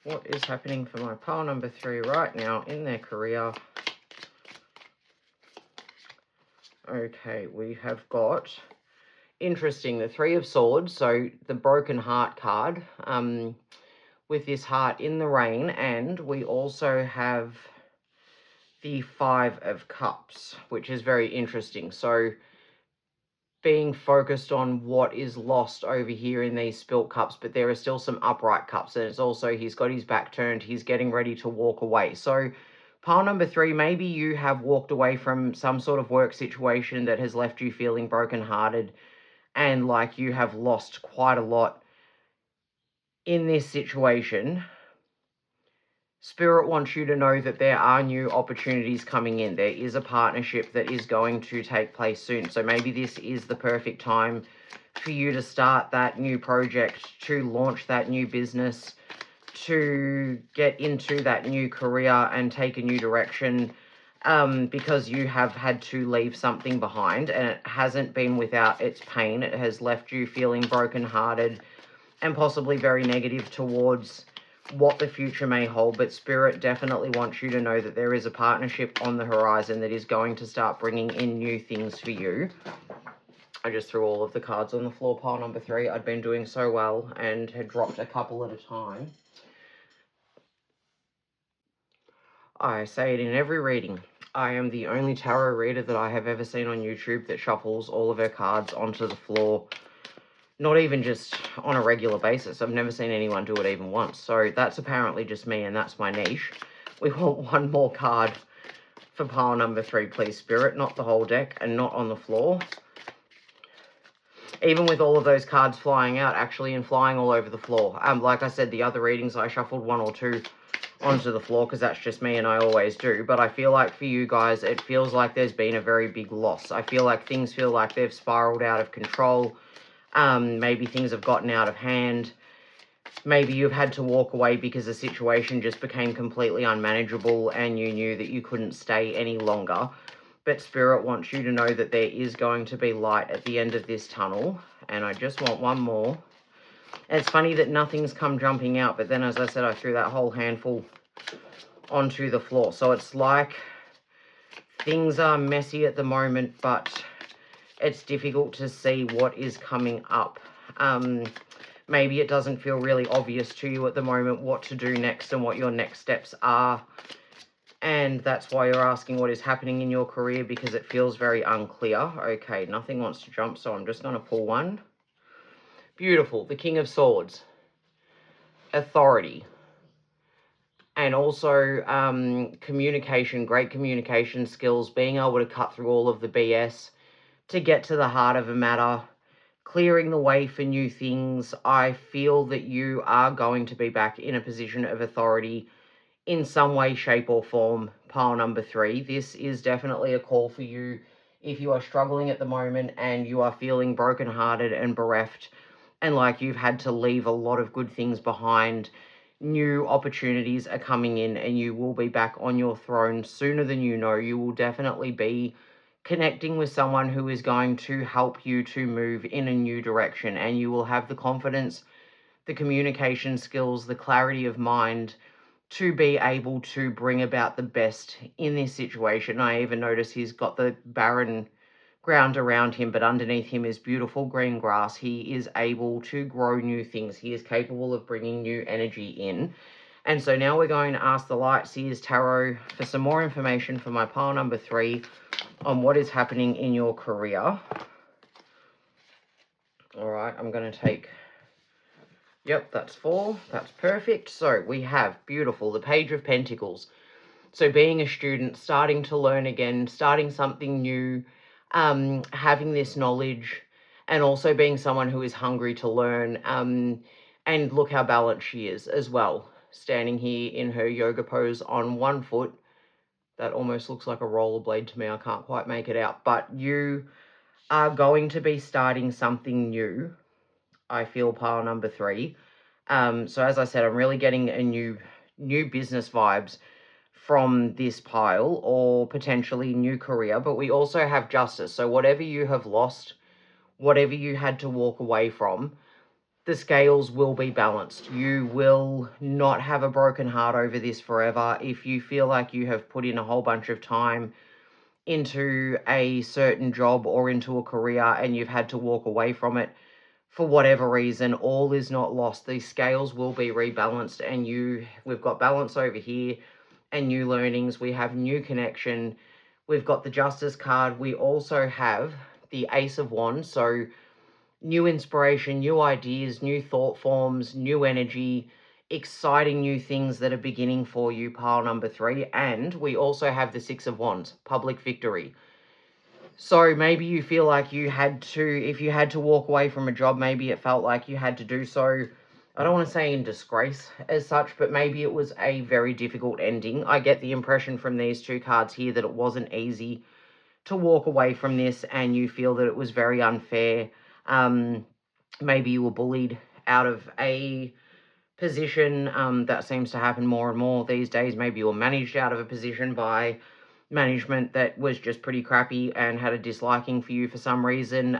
What is happening for my pile number 3 right now in their career? Okay, we have got, interesting, the Three of Swords, so the broken heart card, with this heart in the rain, and we also have the Five of Cups, which is very interesting. So being focused on what is lost over here in these spilt cups, but there are still some upright cups, and it's also, he's got his back turned, he's getting ready to walk away. So pile number 3, maybe you have walked away from some sort of work situation that has left you feeling brokenhearted and like you have lost quite a lot in this situation. Spirit wants you to know that there are new opportunities coming in. There is a partnership that is going to take place soon. So maybe this is the perfect time for you to start that new project, to launch that new business, to get into that new career and take a new direction, because you have had to leave something behind, and it hasn't been without its pain. It has left you feeling brokenhearted and possibly very negative towards what the future may hold, but Spirit definitely wants you to know that there is a partnership on the horizon that is going to start bringing in new things for you. I just threw all of the cards on the floor, pile number 3. I'd been doing so well and had dropped a couple at a time. I say it in every reading. I am the only tarot reader that I have ever seen on YouTube that shuffles all of her cards onto the floor. Not even just on a regular basis. I've never seen anyone do it even once. So that's apparently just me, and that's my niche. We want one more card for pile number 3, please, Spirit. Not the whole deck and not on the floor. Even with all of those cards flying out, actually, and flying all over the floor. Like I said, the other readings, I shuffled 1 or 2 onto the floor because that's just me and I always do. But I feel like for you guys, it feels like there's been a very big loss. I feel like things feel like they've spiraled out of control. Maybe things have gotten out of hand. Maybe you've had to walk away because the situation just became completely unmanageable and you knew that you couldn't stay any longer. But Spirit wants you to know that there is going to be light at the end of this tunnel. And I just want one more. And it's funny that nothing's come jumping out, but then, as I said, I threw that whole handful onto the floor. So it's like things are messy at the moment, but it's difficult to see what is coming up. Maybe it doesn't feel really obvious to you at the moment what to do next and what your next steps are. And that's why you're asking what is happening in your career, because it feels very unclear. Okay, nothing wants to jump, so I'm just going to pull one. Beautiful. The King of Swords. Authority. And also communication, great communication skills, being able to cut through all of the BS to get to the heart of a matter, clearing the way for new things. I feel that you are going to be back in a position of authority in some way, shape, or form, pile number 3. This is definitely a call for you if you are struggling at the moment and you are feeling brokenhearted and bereft and like you've had to leave a lot of good things behind. New opportunities are coming in and you will be back on your throne sooner than you know. You will definitely be connecting with someone who is going to help you to move in a new direction, and you will have the confidence, the communication skills, the clarity of mind to be able to bring about the best in this situation. I even notice he's got the barren ground around him, but underneath him is beautiful green grass. He is able to grow new things. He is capable of bringing new energy in. And so now we're going to ask the Light Seers Tarot for some more information for my pile number 3 on what is happening in your career. All right, I'm going to take... Yep, that's 4. That's perfect. So we have, beautiful, the Page of Pentacles. So being a student, starting to learn again, starting something new, having this knowledge, and also being someone who is hungry to learn. And look how balanced she is as well. Standing here in her yoga pose on one foot. That almost looks like a rollerblade to me. I can't quite make it out. But you are going to be starting something new, I feel, pile number 3. So as I said, I'm really getting a new business vibes from this pile, or potentially new career. But we also have justice. So whatever you have lost, whatever you had to walk away from, the scales will be balanced. You will not have a broken heart over this forever. If you feel like you have put in a whole bunch of time into a certain job or into a career and you've had to walk away from it for whatever reason, all is not lost. These scales will be rebalanced, and we've got balance over here and new learnings. We have new connection. We've got the Justice card. We also have the Ace of Wands. So new inspiration, new ideas, new thought forms, new energy, exciting new things that are beginning for you, pile number 3. And we also have the Six of Wands, public victory. So maybe you feel like you had to, if you had to walk away from a job, maybe it felt like you had to do so, I don't want to say in disgrace as such, but maybe it was a very difficult ending. I get the impression from these 2 cards here that it wasn't easy to walk away from this, and you feel that it was very unfair. Maybe you were bullied out of a position. That seems to happen more and more these days. Maybe you were managed out of a position by management that was just pretty crappy and had a disliking for you for some reason.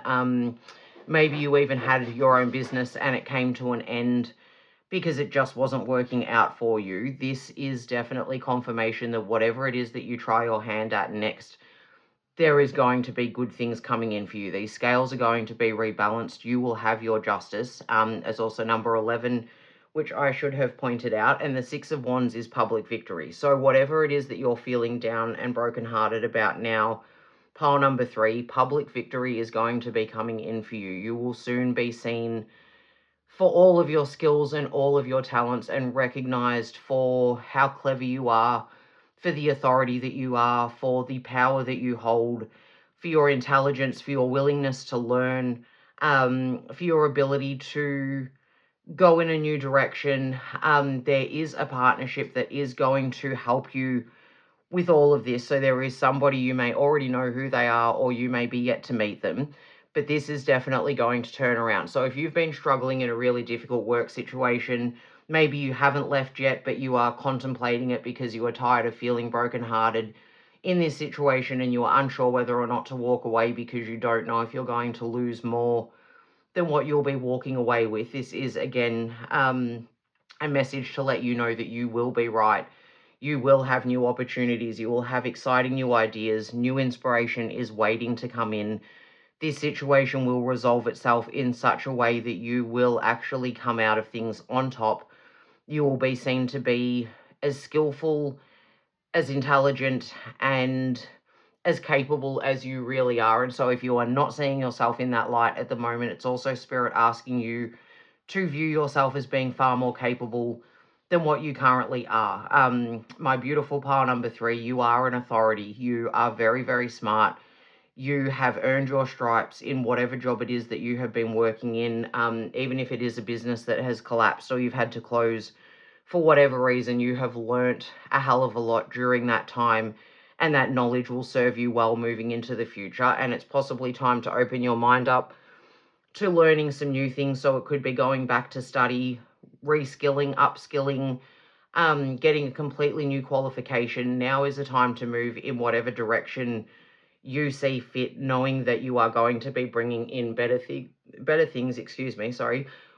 Maybe you even had your own business and it came to an end because it just wasn't working out for you. This is definitely confirmation that whatever it is that you try your hand at next, there is going to be good things coming in for you. These scales are going to be rebalanced. You will have your justice. As also number 11, which I should have pointed out, and the Six of Wands is public victory. So whatever it is that you're feeling down and brokenhearted about now, pile number 3, public victory is going to be coming in for you. You will soon be seen for all of your skills and all of your talents, and recognized for how clever you are, for the authority that you are, for the power that you hold, for your intelligence, for your willingness to learn, for your ability to go in a new direction. There is a partnership that is going to help you with all of this. So there is somebody, you may already know who they are, or you may be yet to meet them, but this is definitely going to turn around. So if you've been struggling in a really difficult work situation, maybe you haven't left yet, but you are contemplating it because you are tired of feeling brokenhearted in this situation, and you are unsure whether or not to walk away because you don't know if you're going to lose more than what you'll be walking away with. This is, again, a message to let you know that you will be right. You will have new opportunities. You will have exciting new ideas. New inspiration is waiting to come in. This situation will resolve itself in such a way that you will actually come out of things on top. You will be seen to be as skillful, as intelligent, and as capable as you really are. And so if you are not seeing yourself in that light at the moment, it's also Spirit asking you to view yourself as being far more capable than what you currently are. My beautiful pile number 3, you are an authority. You are very, very smart. You have earned your stripes in whatever job it is that you have been working in, even if it is a business that has collapsed or you've had to close for whatever reason. You have learnt a hell of a lot during that time, and that knowledge will serve you well moving into the future. And it's possibly time to open your mind up to learning some new things. So it could be going back to study, reskilling, upskilling, getting a completely new qualification. Now is the time to move in whatever direction you see fit, knowing that you are going to be bringing in better things,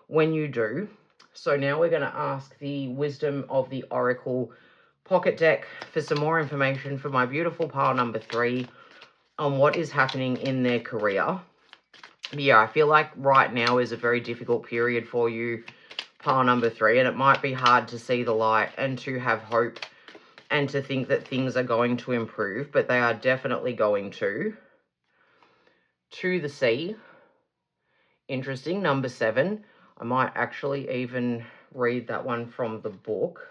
when you do. So now we're going to ask the Wisdom of the Oracle pocket deck for some more information for my beautiful pile number 3 on what is happening in their career. Yeah, I feel like right now is a very difficult period for you, pile number 3, and it might be hard to see the light and to have hope and to think that things are going to improve, but they are definitely going to. To the sea. Interesting. Number 7. I might actually even read that one from the book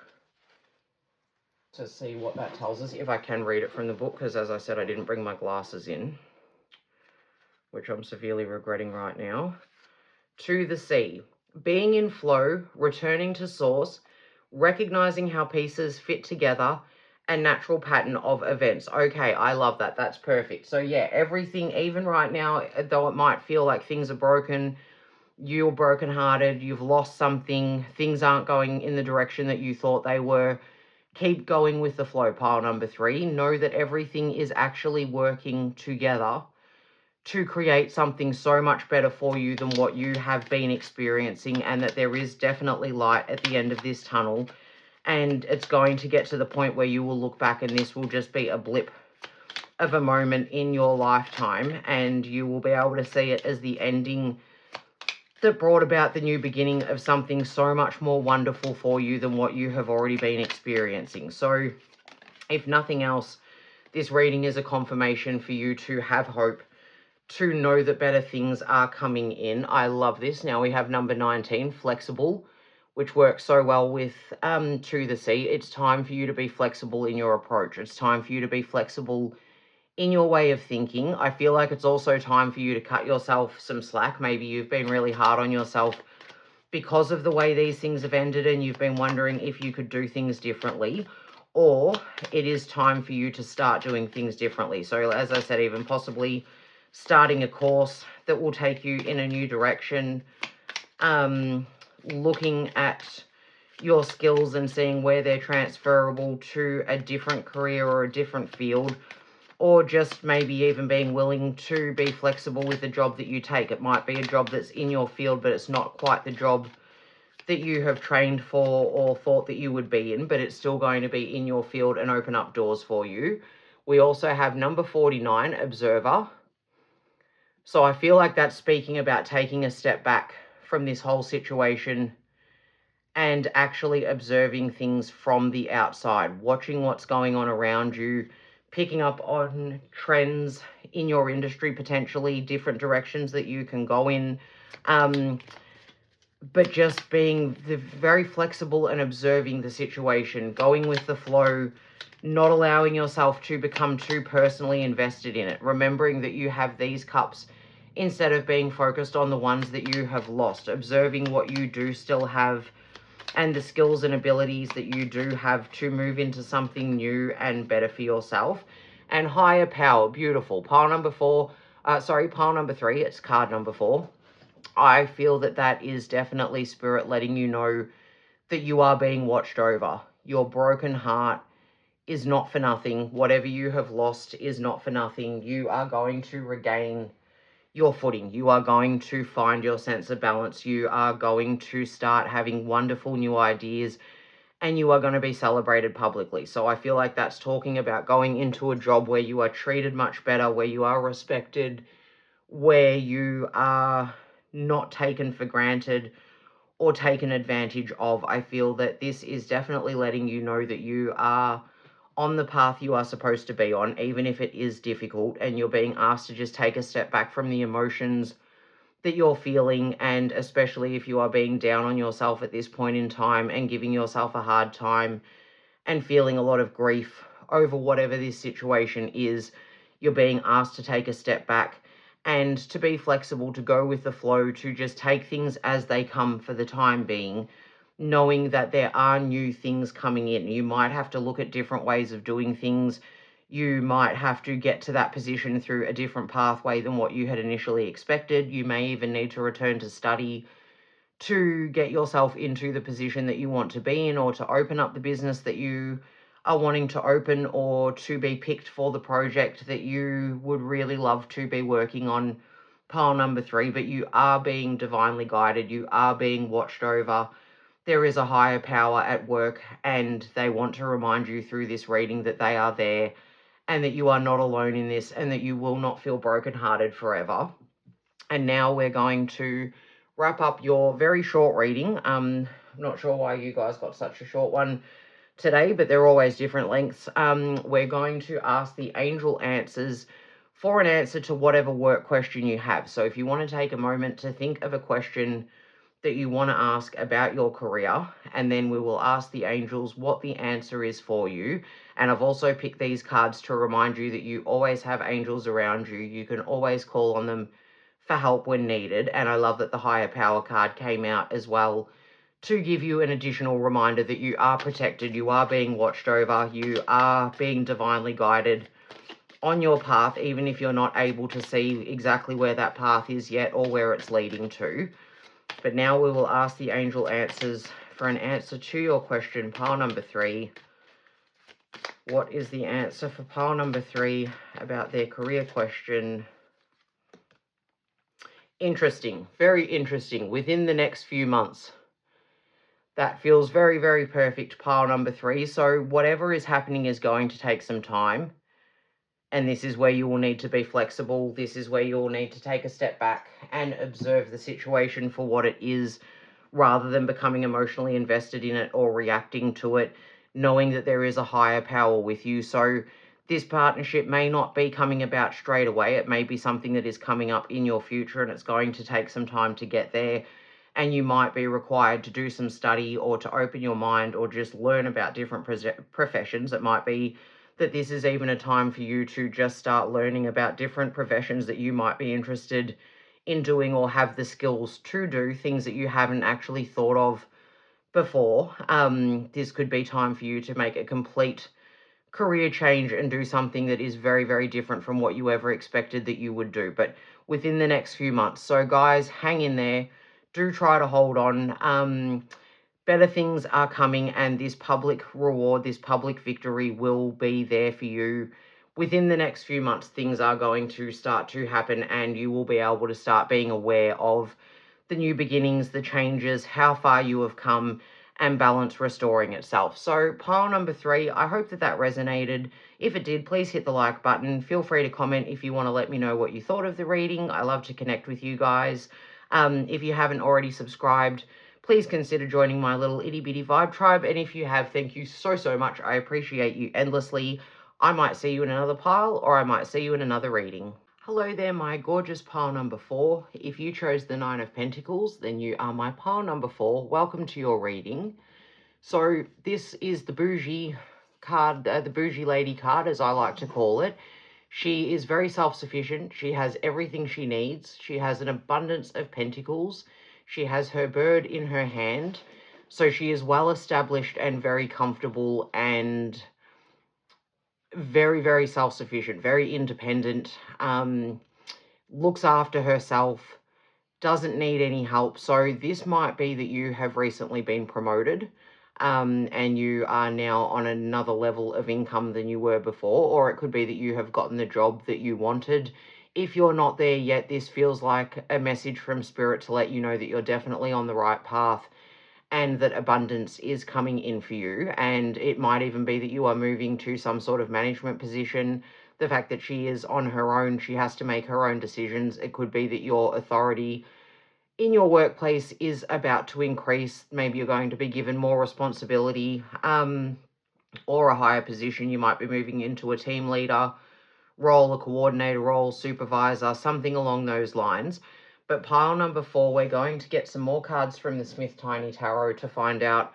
to see what that tells us, if I can read it from the book, because as I said, I didn't bring my glasses in, which I'm severely regretting right now. To the sea. Being in flow, returning to source, recognizing how pieces fit together, a natural pattern of events. Okay, I love that. That's perfect. So yeah, everything, even right now, though it might feel like things are broken, you're brokenhearted, you've lost something, things aren't going in the direction that you thought they were, keep going with the flow, pile number 3. Know that everything is actually working together to create something so much better for you than what you have been experiencing, and that there is definitely light at the end of this tunnel. And it's going to get to the point where you will look back and this will just be a blip of a moment in your lifetime, and you will be able to see it as the ending that brought about the new beginning of something so much more wonderful for you than what you have already been experiencing. So if nothing else, this reading is a confirmation for you to have hope, to know that better things are coming in. I love this. Now we have number 19, flexible, which works so well with To the Sea. It's time for you to be flexible in your approach. It's time for you to be flexible in your way of thinking. I feel like it's also time for you to cut yourself some slack. Maybe you've been really hard on yourself because of the way these things have ended, and you've been wondering if you could do things differently, or it is time for you to start doing things differently. So as I said, even possibly starting a course that will take you in a new direction, looking at your skills and seeing where they're transferable to a different career or a different field, or just maybe even being willing to be flexible with the job that you take. It might be a job that's in your field, but it's not quite the job that you have trained for or thought that you would be in, but it's still going to be in your field and open up doors for you. We also have number 49, observer. So I feel like that's speaking about taking a step back from this whole situation and actually observing things from the outside, watching what's going on around you, picking up on trends in your industry, potentially different directions that you can go in, but just being very flexible and observing the situation, going with the flow, not allowing yourself to become too personally invested in it, remembering that you have these cups instead of being focused on the ones that you have lost, observing what you do still have and the skills and abilities that you do have to move into something new and better for yourself. And higher power, beautiful. Pile number 3, it's card number 4. I feel that that is definitely spirit letting you know that you are being watched over. Your broken heart is not for nothing. Whatever you have lost is not for nothing. You are going to regain your footing. You are going to find your sense of balance. You are going to start having wonderful new ideas, and you are going to be celebrated publicly. So I feel like that's talking about going into a job where you are treated much better, where you are respected, where you are not taken for granted or taken advantage of. I feel that this is definitely letting you know that you are on the path you are supposed to be on, even if it is difficult, and you're being asked to just take a step back from the emotions that you're feeling, and especially if you are being down on yourself at this point in time and giving yourself a hard time and feeling a lot of grief over whatever this situation is, you're being asked to take a step back and to be flexible, to go with the flow, to just take things as they come for the time being, knowing that there are new things coming in. You might have to look at different ways of doing things. You might have to get to that position through a different pathway than what you had initially expected. You may even need to return to study to get yourself into the position that you want to be in, or to open up the business that you are wanting to open, or to be picked for the project that you would really love to be working on, pile number 3. But you are being divinely guided. You are being watched over. There is a higher power at work, and they want to remind you through this reading that they are there, and that you are not alone in this, and that you will not feel brokenhearted forever. And now we're going to wrap up your very short reading. I'm not sure why you guys got such a short one today, but they're always different lengths. We're going to ask the angel answers for an answer to whatever work question you have. So if you want to take a moment to think of a question that you want to ask about your career, and then we will ask the angels what the answer is for you. And I've also picked these cards to remind you that you always have angels around you. You can always call on them for help when needed. And I love that the higher power card came out as well, to give you an additional reminder that you are protected, you are being watched over, you are being divinely guided on your path, even if you're not able to see exactly where that path is yet or where it's leading to. But now we will ask the angel answers for an answer to your question, pile number 3. What is the answer for pile number 3 about their career question? Interesting, very interesting. Within the next few months. That feels very, very perfect, pile number 3. So whatever is happening is going to take some time. And this is where you will need to be flexible. This is where you will need to take a step back and observe the situation for what it is, rather than becoming emotionally invested in it or reacting to it, knowing that there is a higher power with you. So this partnership may not be coming about straight away. It may be something that is coming up in your future, and it's going to take some time to get there. And you might be required to do some study, or to open your mind, or just learn about different professions. It might be that this is even a time for you to just start learning about different professions that you might be interested in doing, or have the skills to do, things that you haven't actually thought of before. This could be time for you to make a complete career change and do something that is very, very different from what you ever expected that you would do, but within the next few months. So guys, hang in there. Do try to hold on. Better things are coming, and this public reward, this public victory will be there for you. Within the next few months, things are going to start to happen, and you will be able to start being aware of the new beginnings, the changes, how far you have come, and balance restoring itself. So pile number 3, I hope that that resonated. If it did, please hit the like button. Feel free to comment if you want to let me know what you thought of the reading. I love to connect with you guys. If you haven't already subscribed, please consider joining my little itty bitty vibe tribe. And if you have, thank you so, so much. I appreciate you endlessly. I might see you in another pile, or I might see you in another reading. Hello there, my gorgeous pile number 4. If you chose the 9 of Pentacles, then you are my pile number 4. Welcome to your reading. So this is the bougie card, the bougie lady card, as I like to call it. She is very self-sufficient. She has everything she needs. She has an abundance of pentacles. She has her bird in her hand. So she is well established and very comfortable, and very, very self-sufficient, very independent, looks after herself, doesn't need any help. So this might be that you have recently been promoted, and you are now on another level of income than you were before, or it could be that you have gotten the job that you wanted. If you're not there yet, this feels like a message from Spirit to let you know that you're definitely on the right path, and that abundance is coming in for you. And it might even be that you are moving to some sort of management position. The fact that she is on her own, she has to make her own decisions. It could be that your authority in your workplace is about to increase. Maybe you're going to be given more responsibility, or a higher position. You might be moving into a team leader role, a coordinator role, supervisor, something along those lines. But pile number 4, we're going to get some more cards from the SmithTiny Tarot to find out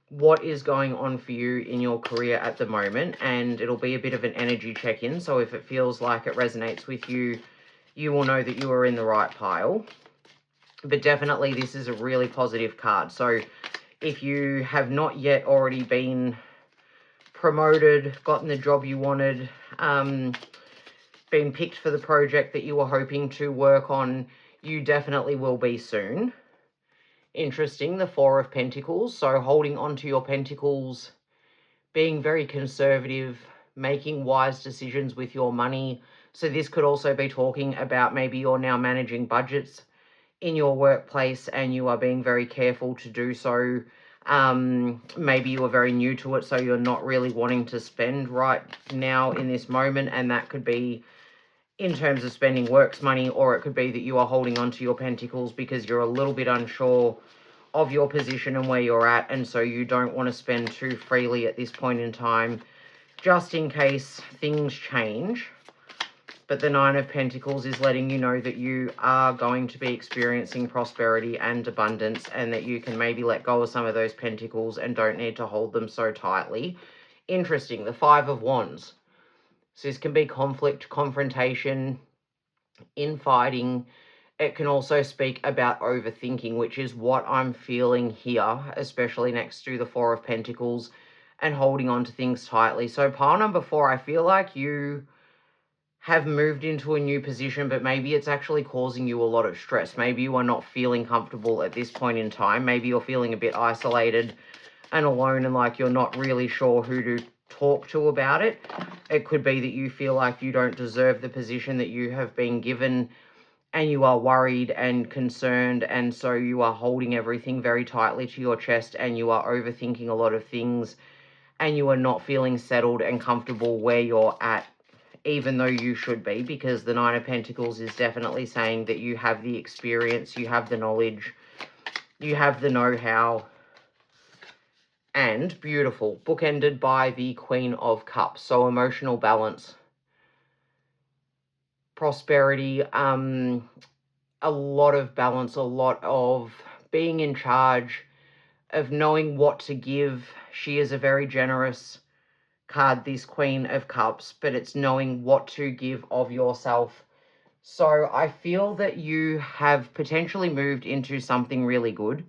what is going on for you in your career at the moment, and it'll be a bit of an energy check-in. So if it feels like it resonates with you, you will know that you are in the right pile. But definitely this is a really positive card. So if you have not yet already been promoted, gotten the job you wanted, been picked for the project that you were hoping to work on, you definitely will be soon. Interesting, the Four of Pentacles. So holding on to your pentacles, being very conservative, making wise decisions with your money. So this could also be talking about maybe you're now managing budgets in your workplace and you are being very careful to do so. Maybe you are very new to it, so you're not really wanting to spend right now in this moment, and that could be in terms of spending works money, or it could be that you are holding on to your pentacles because you're a little bit unsure of your position and where you're at, and so you don't want to spend too freely at this point in time, just in case things change. But the Nine of Pentacles is letting you know that you are going to be experiencing prosperity and abundance, and that you can maybe let go of some of those pentacles and don't need to hold them so tightly. Interesting, the Five of Wands. So this can be conflict, confrontation, infighting. It can also speak about overthinking, which is what I'm feeling here, especially next to the Four of Pentacles and holding on to things tightly. So pile number 4, I feel like you have moved into a new position, but maybe it's actually causing you a lot of stress. Maybe you are not feeling comfortable at this point in time. Maybe you're feeling a bit isolated and alone, and like you're not really sure who to talk to about it. It could be that you feel like you don't deserve the position that you have been given, and you are worried and concerned, and so you are holding everything very tightly to your chest, and you are overthinking a lot of things, and you are not feeling settled and comfortable where you're at, even though you should be, because the Nine of Pentacles is definitely saying that you have the experience, you have the knowledge, you have the know-how. And beautiful, bookended by the Queen of Cups. So emotional balance, prosperity, a lot of balance, a lot of being in charge, of knowing what to give. She is a very generous card, this Queen of Cups, but it's knowing what to give of yourself. So I feel that you have potentially moved into something really good,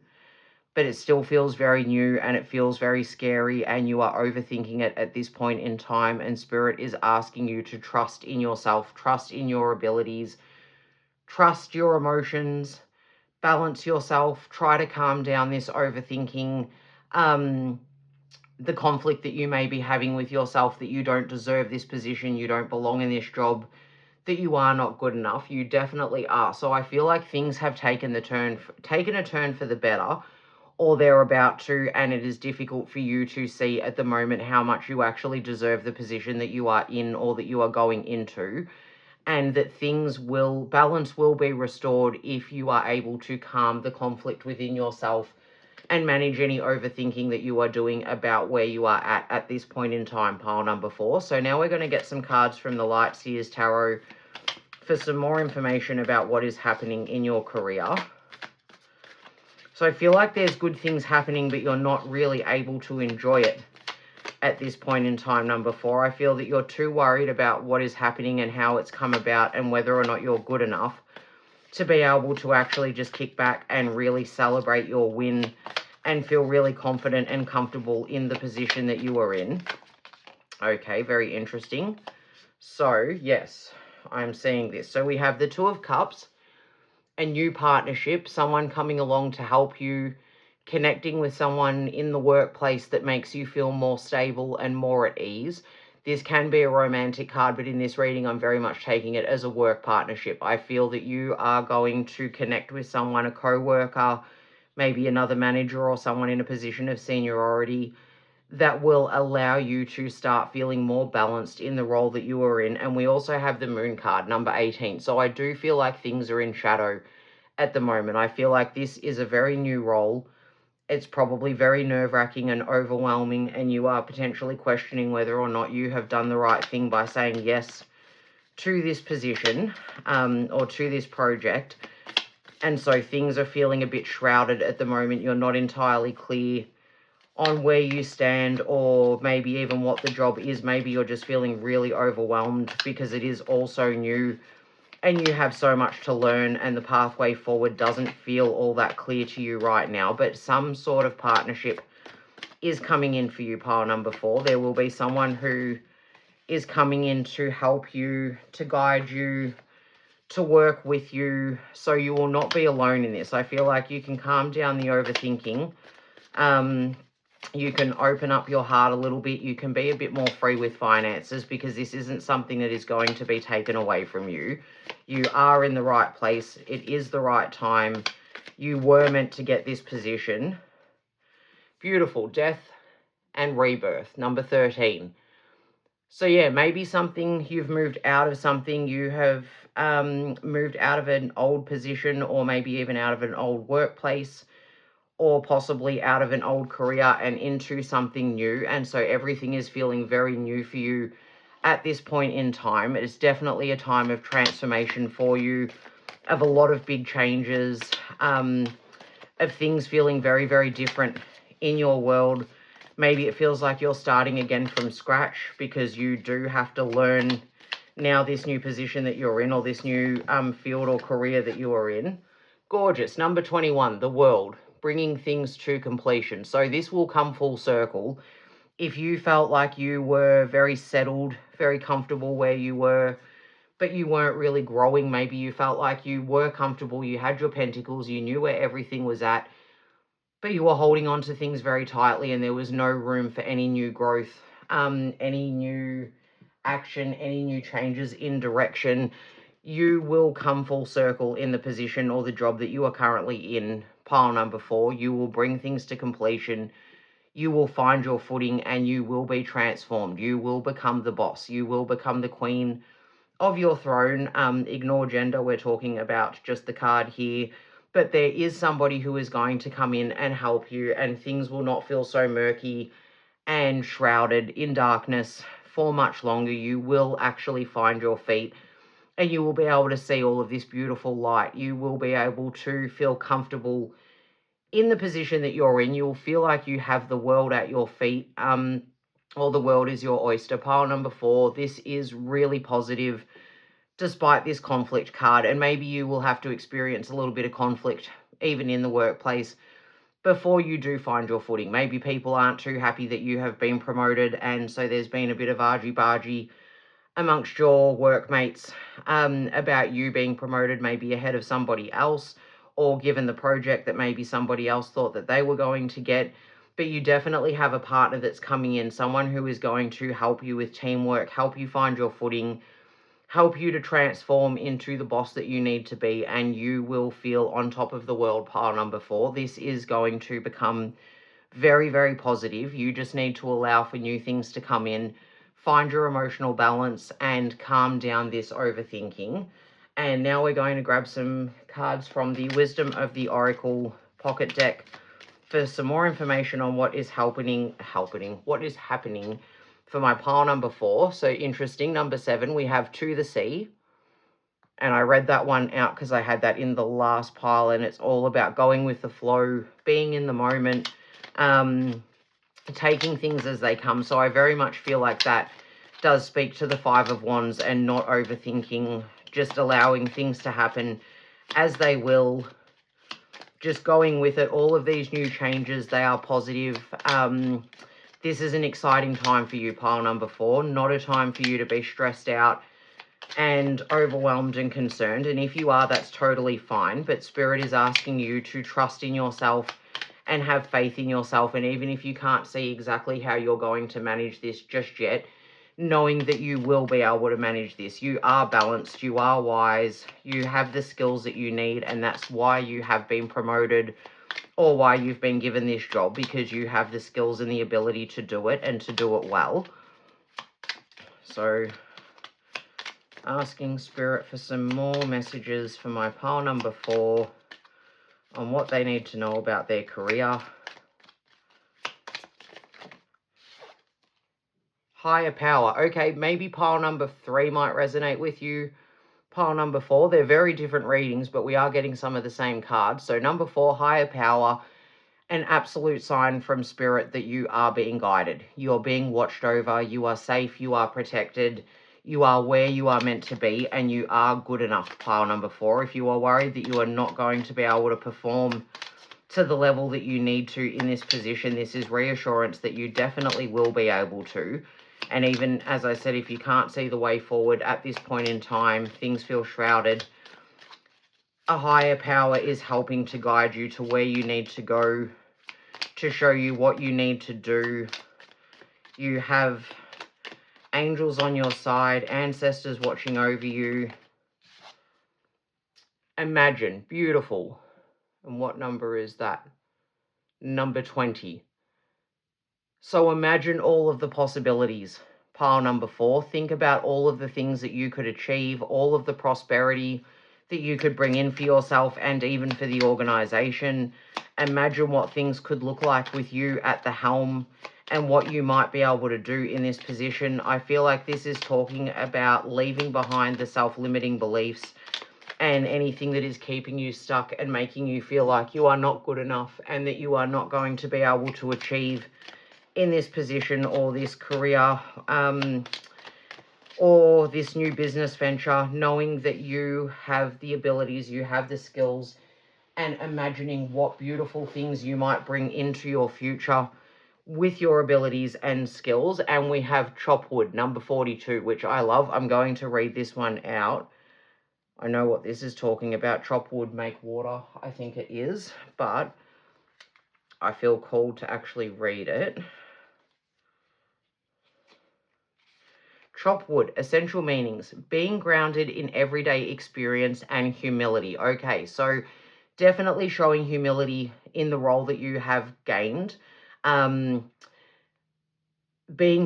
but it still feels very new and it feels very scary, and you are overthinking it at this point in time, and Spirit is asking you to trust in yourself, trust in your abilities, trust your emotions, balance yourself, try to calm down this overthinking, the conflict that you may be having with yourself, that you don't deserve this position, you don't belong in this job, that you are not good enough. You definitely are. So I feel like things have taken a turn for the better, or they're about to, and it is difficult for you to see at the moment how much you actually deserve the position that you are in or that you are going into, and that balance will be restored if you are able to calm the conflict within yourself and manage any overthinking that you are doing about where you are at this point in time, pile number 4. So now we're going to get some cards from the Light Seers Tarot for some more information about what is happening in your career. So I feel like there's good things happening, but you're not really able to enjoy it at this point in time, number 4. I feel that you're too worried about what is happening and how it's come about and whether or not you're good enough to be able to actually just kick back and really celebrate your win and feel really confident and comfortable in the position that you are in. Okay, very interesting. So, yes, I'm seeing this. So we have the Two of Cups, a new partnership, someone coming along to help you, connecting with someone in the workplace that makes you feel more stable and more at ease. This can be a romantic card, but in this reading, I'm very much taking it as a work partnership. I feel that you are going to connect with someone, a co-worker, maybe another manager or someone in a position of seniority, that will allow you to start feeling more balanced in the role that you are in. And we also have the Moon card, number 18. So I do feel like things are in shadow at the moment. I feel like this is a very new role. It's probably very nerve-wracking and overwhelming, and you are potentially questioning whether or not you have done the right thing by saying yes to this position or to this project. And so things are feeling a bit shrouded at the moment. You're not entirely clear on where you stand, or maybe even what the job is. Maybe you're just feeling really overwhelmed because it is all so new and you have so much to learn and the pathway forward doesn't feel all that clear to you right now. But some sort of partnership is coming in for you, pile number 4. There will be someone who is coming in to help you, to guide you, to work with you, so you will not be alone in this. I feel like you can calm down the overthinking. You can open up your heart a little bit. You can be a bit more free with finances, because this isn't something that is going to be taken away from you. You are in the right place. It is the right time. You were meant to get this position. Beautiful. Death and rebirth. Number 13. So yeah, maybe something, you've moved out of something. You have moved out of an old position, or maybe even out of an old workplace, or possibly out of an old career and into something new. And so everything is feeling very new for you at this point in time. It is definitely a time of transformation for you, of a lot of big changes, of things feeling very, very different in your world. Maybe it feels like you're starting again from scratch, because you do have to learn now this new position that you're in, or this new field or career that you are in. Gorgeous. Number 21, the world, bringing things to completion. So this will come full circle. If you felt like you were very settled, very comfortable where you were, but you weren't really growing, maybe you felt like you were comfortable, you had your pentacles, you knew where everything was at, but you were holding on to things very tightly and there was no room for any new growth, any new action, any new changes in direction. You will come full circle in the position or the job that you are currently in, pile number 4. You will bring things to completion. You will find your footing and you will be transformed. You will become the boss. You will become the queen of your throne. Ignore gender. We're talking about just the card here. But there is somebody who is going to come in and help you, and things will not feel so murky and shrouded in darkness for much longer. You will actually find your feet and you will be able to see all of this beautiful light. You will be able to feel comfortable in the position that you're in. You'll feel like you have the world at your feet, or the world is your oyster. Pile number 4, this is really positive despite this conflict card, and maybe you will have to experience a little bit of conflict even in the workplace before you do find your footing. Maybe people aren't too happy that you have been promoted, and so there's been a bit of argy-bargy amongst your workmates about you being promoted, maybe ahead of somebody else, or given the project that maybe somebody else thought that they were going to get. But you definitely have a partner that's coming in, someone who is going to help you with teamwork, help you find your footing, help you to transform into the boss that you need to be, and you will feel on top of the world, pile number 4. This is going to become very, very positive. You just need to allow for new things to come in, find your emotional balance, and calm down this overthinking. And now we're going to grab some cards from the Wisdom of the Oracle pocket deck for some more information on what is happening for my pile number 4. So interesting. Number 7, we have To the Sea. And I read that one out because I had that in the last pile, and it's all about going with the flow, being in the moment, taking things as they come. So I very much feel like that does speak to the 5 of Wands, and not overthinking, just allowing things to happen as they will, just going with it. All of these new changes, they are positive. This is an exciting time for you, pile number 4. Not a time for you to be stressed out and overwhelmed and concerned. And if you are, that's totally fine. But Spirit is asking you to trust in yourself and have faith in yourself. And even if you can't see exactly how you're going to manage this just yet, knowing that you will be able to manage this. You are balanced, you are wise, you have the skills that you need, and that's why you have been promoted, or why you've been given this job, because you have the skills and the ability to do it, and to do it well. So, asking Spirit for some more messages for my pile number 4 on what they need to know about their career. Higher power. Okay, maybe pile number 3 might resonate with you. Pile number 4, they're very different readings, but we are getting some of the same cards. So number 4, higher power. an absolute sign from spirit that you are being guided. You're being watched over. You are safe. You are protected. You are where you are meant to be, and you are good enough, pile number 4. If you are worried that you are not going to be able to perform to the level that you need to in this position, this is reassurance that you definitely will be able to. And even, as I said, if you can't see the way forward at this point in time, things feel shrouded, a higher power is helping to guide you to where you need to go, to show you what you need to do. You have angels on your side, ancestors watching over you. Imagine, beautiful. And what number is that? Number 20. So imagine all of the possibilities. Pile number 4, think about all of the things that you could achieve, all of the prosperity that you could bring in for yourself and even for the organization. Imagine what things could look like with you at the helm and what you might be able to do in this position. I feel like this is talking about leaving behind the self-limiting beliefs and anything that is keeping you stuck and making you feel like you are not good enough and that you are not going to be able to achieve in this position or this career or this new business venture, knowing that you have the abilities, you have the skills, and imagining what beautiful things you might bring into your future with your abilities and skills. And we have chop wood, number 42, which I love. I'm going to read this one out. I know what this is talking about. Chop wood, make water, I think it is, but I feel called to actually read it. Chop wood, essential meanings, being grounded in everyday experience and humility. Okay, so definitely showing humility in the role that you have gained. Being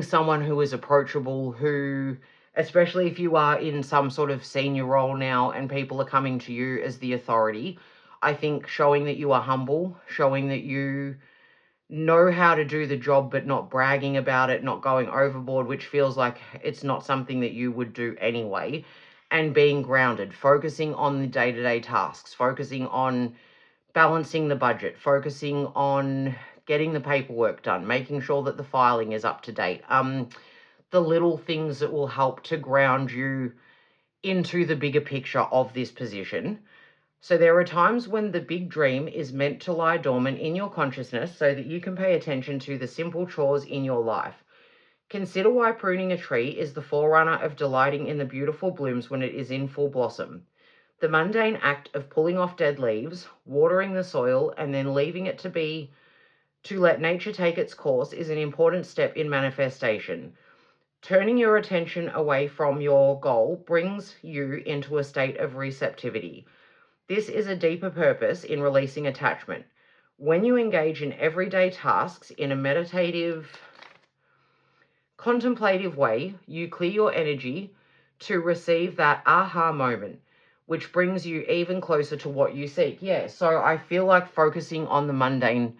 someone who is approachable, who, especially if you are in some sort of senior role now and people are coming to you as the authority, I think showing that you are humble, showing that you know how to do the job but not bragging about it, not going overboard, which feels like it's not something that you would do anyway, and being grounded, focusing on the day-to-day tasks, focusing on balancing the budget, focusing on getting the paperwork done, making sure that the filing is up to date. The little things that will help to ground you into the bigger picture of this position. So there are times when the big dream is meant to lie dormant in your consciousness so that you can pay attention to the simple chores in your life. Consider why pruning a tree is the forerunner of delighting in the beautiful blooms when it is in full blossom. The mundane act of pulling off dead leaves, watering the soil, and then leaving it to let nature take its course is an important step in manifestation. Turning your attention away from your goal brings you into a state of receptivity. This is a deeper purpose in releasing attachment. When you engage in everyday tasks in a meditative, contemplative way, you clear your energy to receive that aha moment, which brings you even closer to what you seek. Yeah, so I feel like focusing on the mundane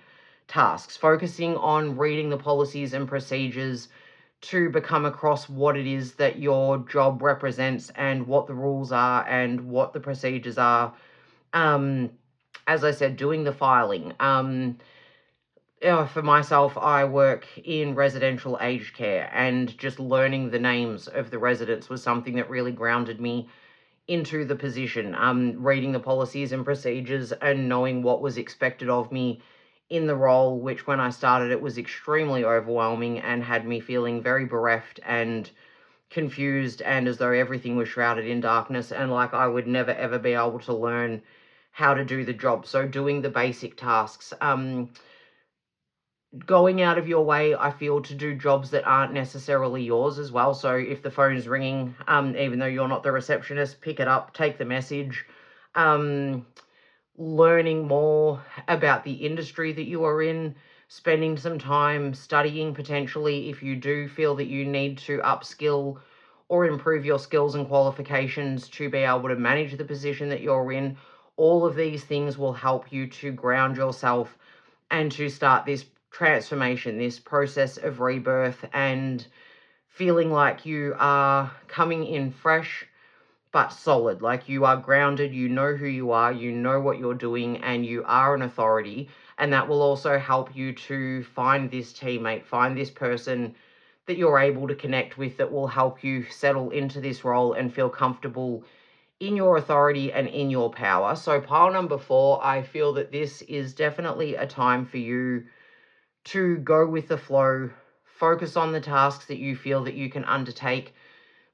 tasks, focusing on reading the policies and procedures to become across what it is that your job represents and what the rules are and what the procedures are. As I said, doing the filing. For myself, I work in residential aged care, and just learning the names of the residents was something that really grounded me into the position. Reading the policies and procedures and knowing what was expected of me in the role, which when I started, it was extremely overwhelming and had me feeling very bereft and confused and as though everything was shrouded in darkness and like I would never ever be able to learn how to do the job. So doing the basic tasks, going out of your way, I feel, to do jobs that aren't necessarily yours as well. So if the phone's ringing, even though you're not the receptionist, pick it up, take the message. Learning more about the industry that you are in, spending some time studying potentially if you do feel that you need to upskill or improve your skills and qualifications to be able to manage the position that you're in. All of these things will help you to ground yourself and to start this transformation, this process of rebirth and feeling like you are coming in fresh, but solid. Like, you are grounded, you know who you are, you know what you're doing, and you are an authority. And that will also help you to find this teammate, find this person that you're able to connect with that will help you settle into this role and feel comfortable in your authority and in your power. So pile number 4, I feel that this is definitely a time for you to go with the flow, focus on the tasks that you feel that you can undertake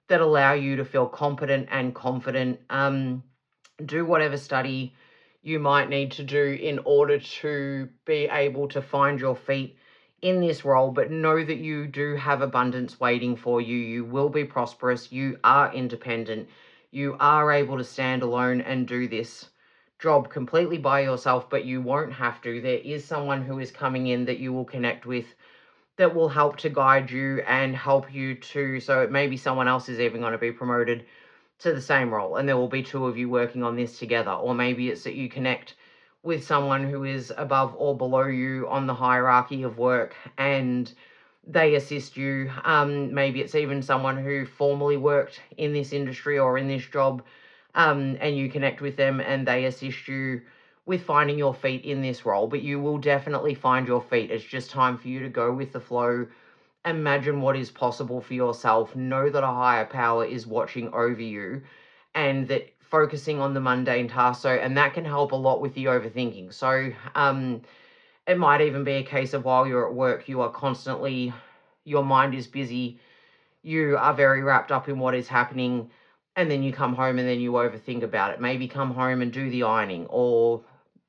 that allow you to feel competent and confident. Do whatever study you might need to do in order to be able to find your feet in this role, but know that you do have abundance waiting for you. You will be prosperous. You are independent. You are able to stand alone and do this job completely by yourself, but you won't have to. There is someone who is coming in that you will connect with that will help to guide you and help you to, so maybe someone else is even going to be promoted to the same role, and there will be 2 of you working on this together. Or maybe it's that you connect with someone who is above or below you on the hierarchy of work and they assist you. Maybe it's even someone who formerly worked in this industry or in this job, and you connect with them and they assist you with finding your feet in this role. But you will definitely find your feet. It's just time for you to go with the flow. Imagine what is possible for yourself. Know that a higher power is watching over you and that focusing on the mundane tasks. And that can help a lot with the overthinking. So it might even be a case of while you're at work, you are constantly, your mind is busy. You are very wrapped up in what is happening. And then you come home and then you overthink about it. Maybe come home and do the ironing or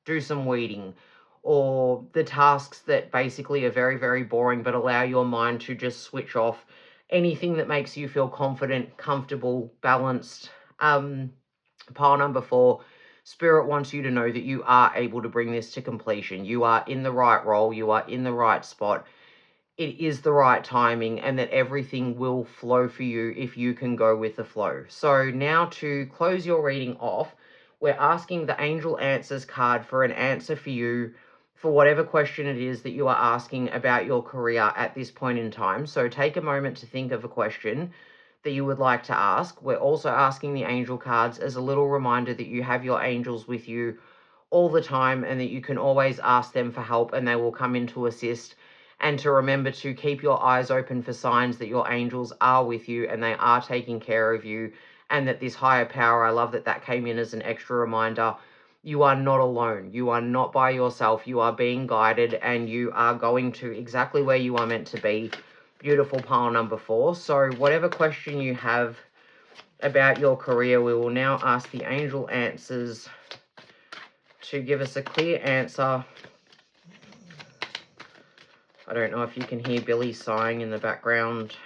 do some weeding, or the tasks that basically are very, very boring but allow your mind to just switch off. Anything that makes you feel confident, comfortable, balanced. Pile number 4, Spirit wants you to know that you are able to bring this to completion. You are in the right role. You are in the right spot. It is the right timing, and that everything will flow for you if you can go with the flow. So now, to close your reading off, we're asking the Angel Answers card for an answer for you for whatever question it is that you are asking about your career at this point in time. So take a moment to think of a question that you would like to ask. We're also asking the angel cards as a little reminder that you have your angels with you all the time and that you can always ask them for help and they will come in to assist. And to remember to keep your eyes open for signs that your angels are with you and they are taking care of you, and that this higher power, I love that that came in as an extra reminder, you are not alone. You are not by yourself. You are being guided and you are going to exactly where you are meant to be. Beautiful pile number 4. So whatever question you have about your career, we will now ask the Angel Answers to give us a clear answer. I don't know if you can hear Billy sighing in the background.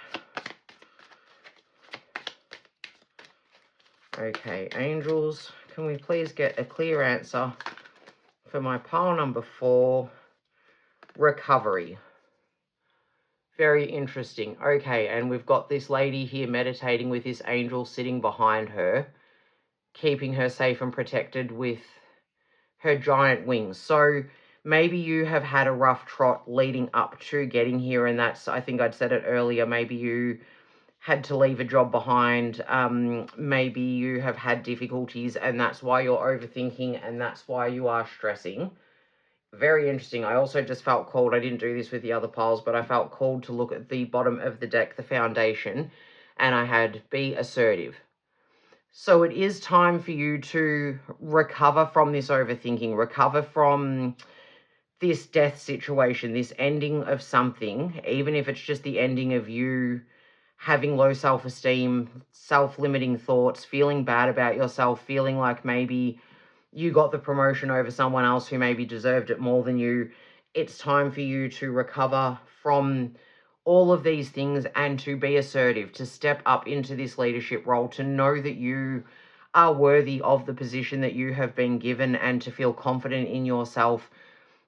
Okay, angels, can we please get a clear answer for my pile number 4, recovery. Very interesting. Okay, and we've got this lady here meditating with this angel sitting behind her, keeping her safe and protected with her giant wings. So maybe you have had a rough trot leading up to getting here, and that's, I think I'd said it earlier, maybe you had to leave a job behind, maybe you have had difficulties and that's why you're overthinking and that's why you are stressing. Very interesting. I also just felt called, I didn't do this with the other piles, but I felt called to look at the bottom of the deck, the foundation, and I had be assertive. So it is time for you to recover from this overthinking, recover from this death situation, this ending of something, even if it's just the ending of you having low self-esteem, self-limiting thoughts, feeling bad about yourself, feeling like maybe you got the promotion over someone else who maybe deserved it more than you. It's time for you to recover from all of these things and to be assertive, to step up into this leadership role, to know that you are worthy of the position that you have been given and to feel confident in yourself,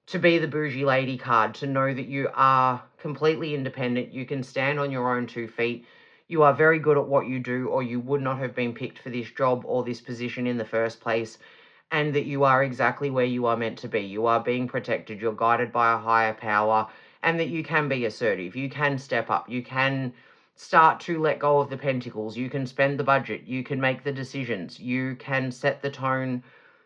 to be the bougie lady card, to know that you are completely independent, you can stand on your own 2 feet, you are very good at what you do or you would not have been picked for this job or this position in the first place, and that you are exactly where you are meant to be. You are being protected, you're guided by a higher power, and that you can be assertive, you can step up, you can start to let go of the pentacles. You can spend the budget. You can make the decisions. You can set the tone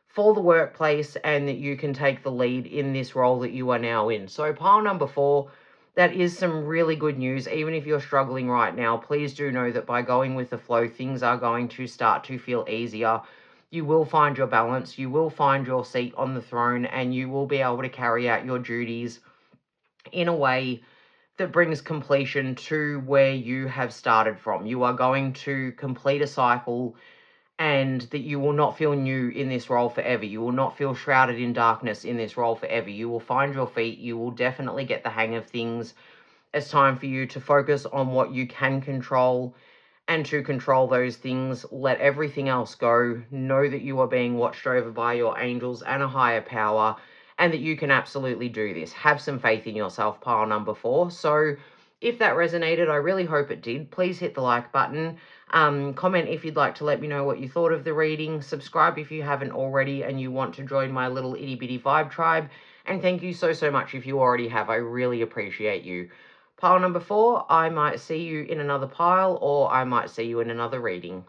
for the workplace, and that you can take the lead in this role that you are now in. So pile number 4, that is some really good news. Even if you're struggling right now, please do know that by going with the flow, things are going to start to feel easier. You will find your balance. You will find your seat on the throne, and you will be able to carry out your duties in a way that brings completion to where you have started from. You are going to complete a cycle, and that you will not feel new in this role forever. You will not feel shrouded in darkness in this role forever. You will find your feet. You will definitely get the hang of things. It's time for you to focus on what you can control, and to control those things. Let everything else go. Know that you are being watched over by your angels and a higher power, and that you can absolutely do this. Have some faith in yourself, pile number 4. So if that resonated, I really hope it did. Please hit the like button. Comment if you'd like to let me know what you thought of the reading. Subscribe if you haven't already and you want to join my little itty bitty vibe tribe. And thank you so, so much if you already have. I really appreciate you. Pile number 4, I might see you in another pile, or I might see you in another reading.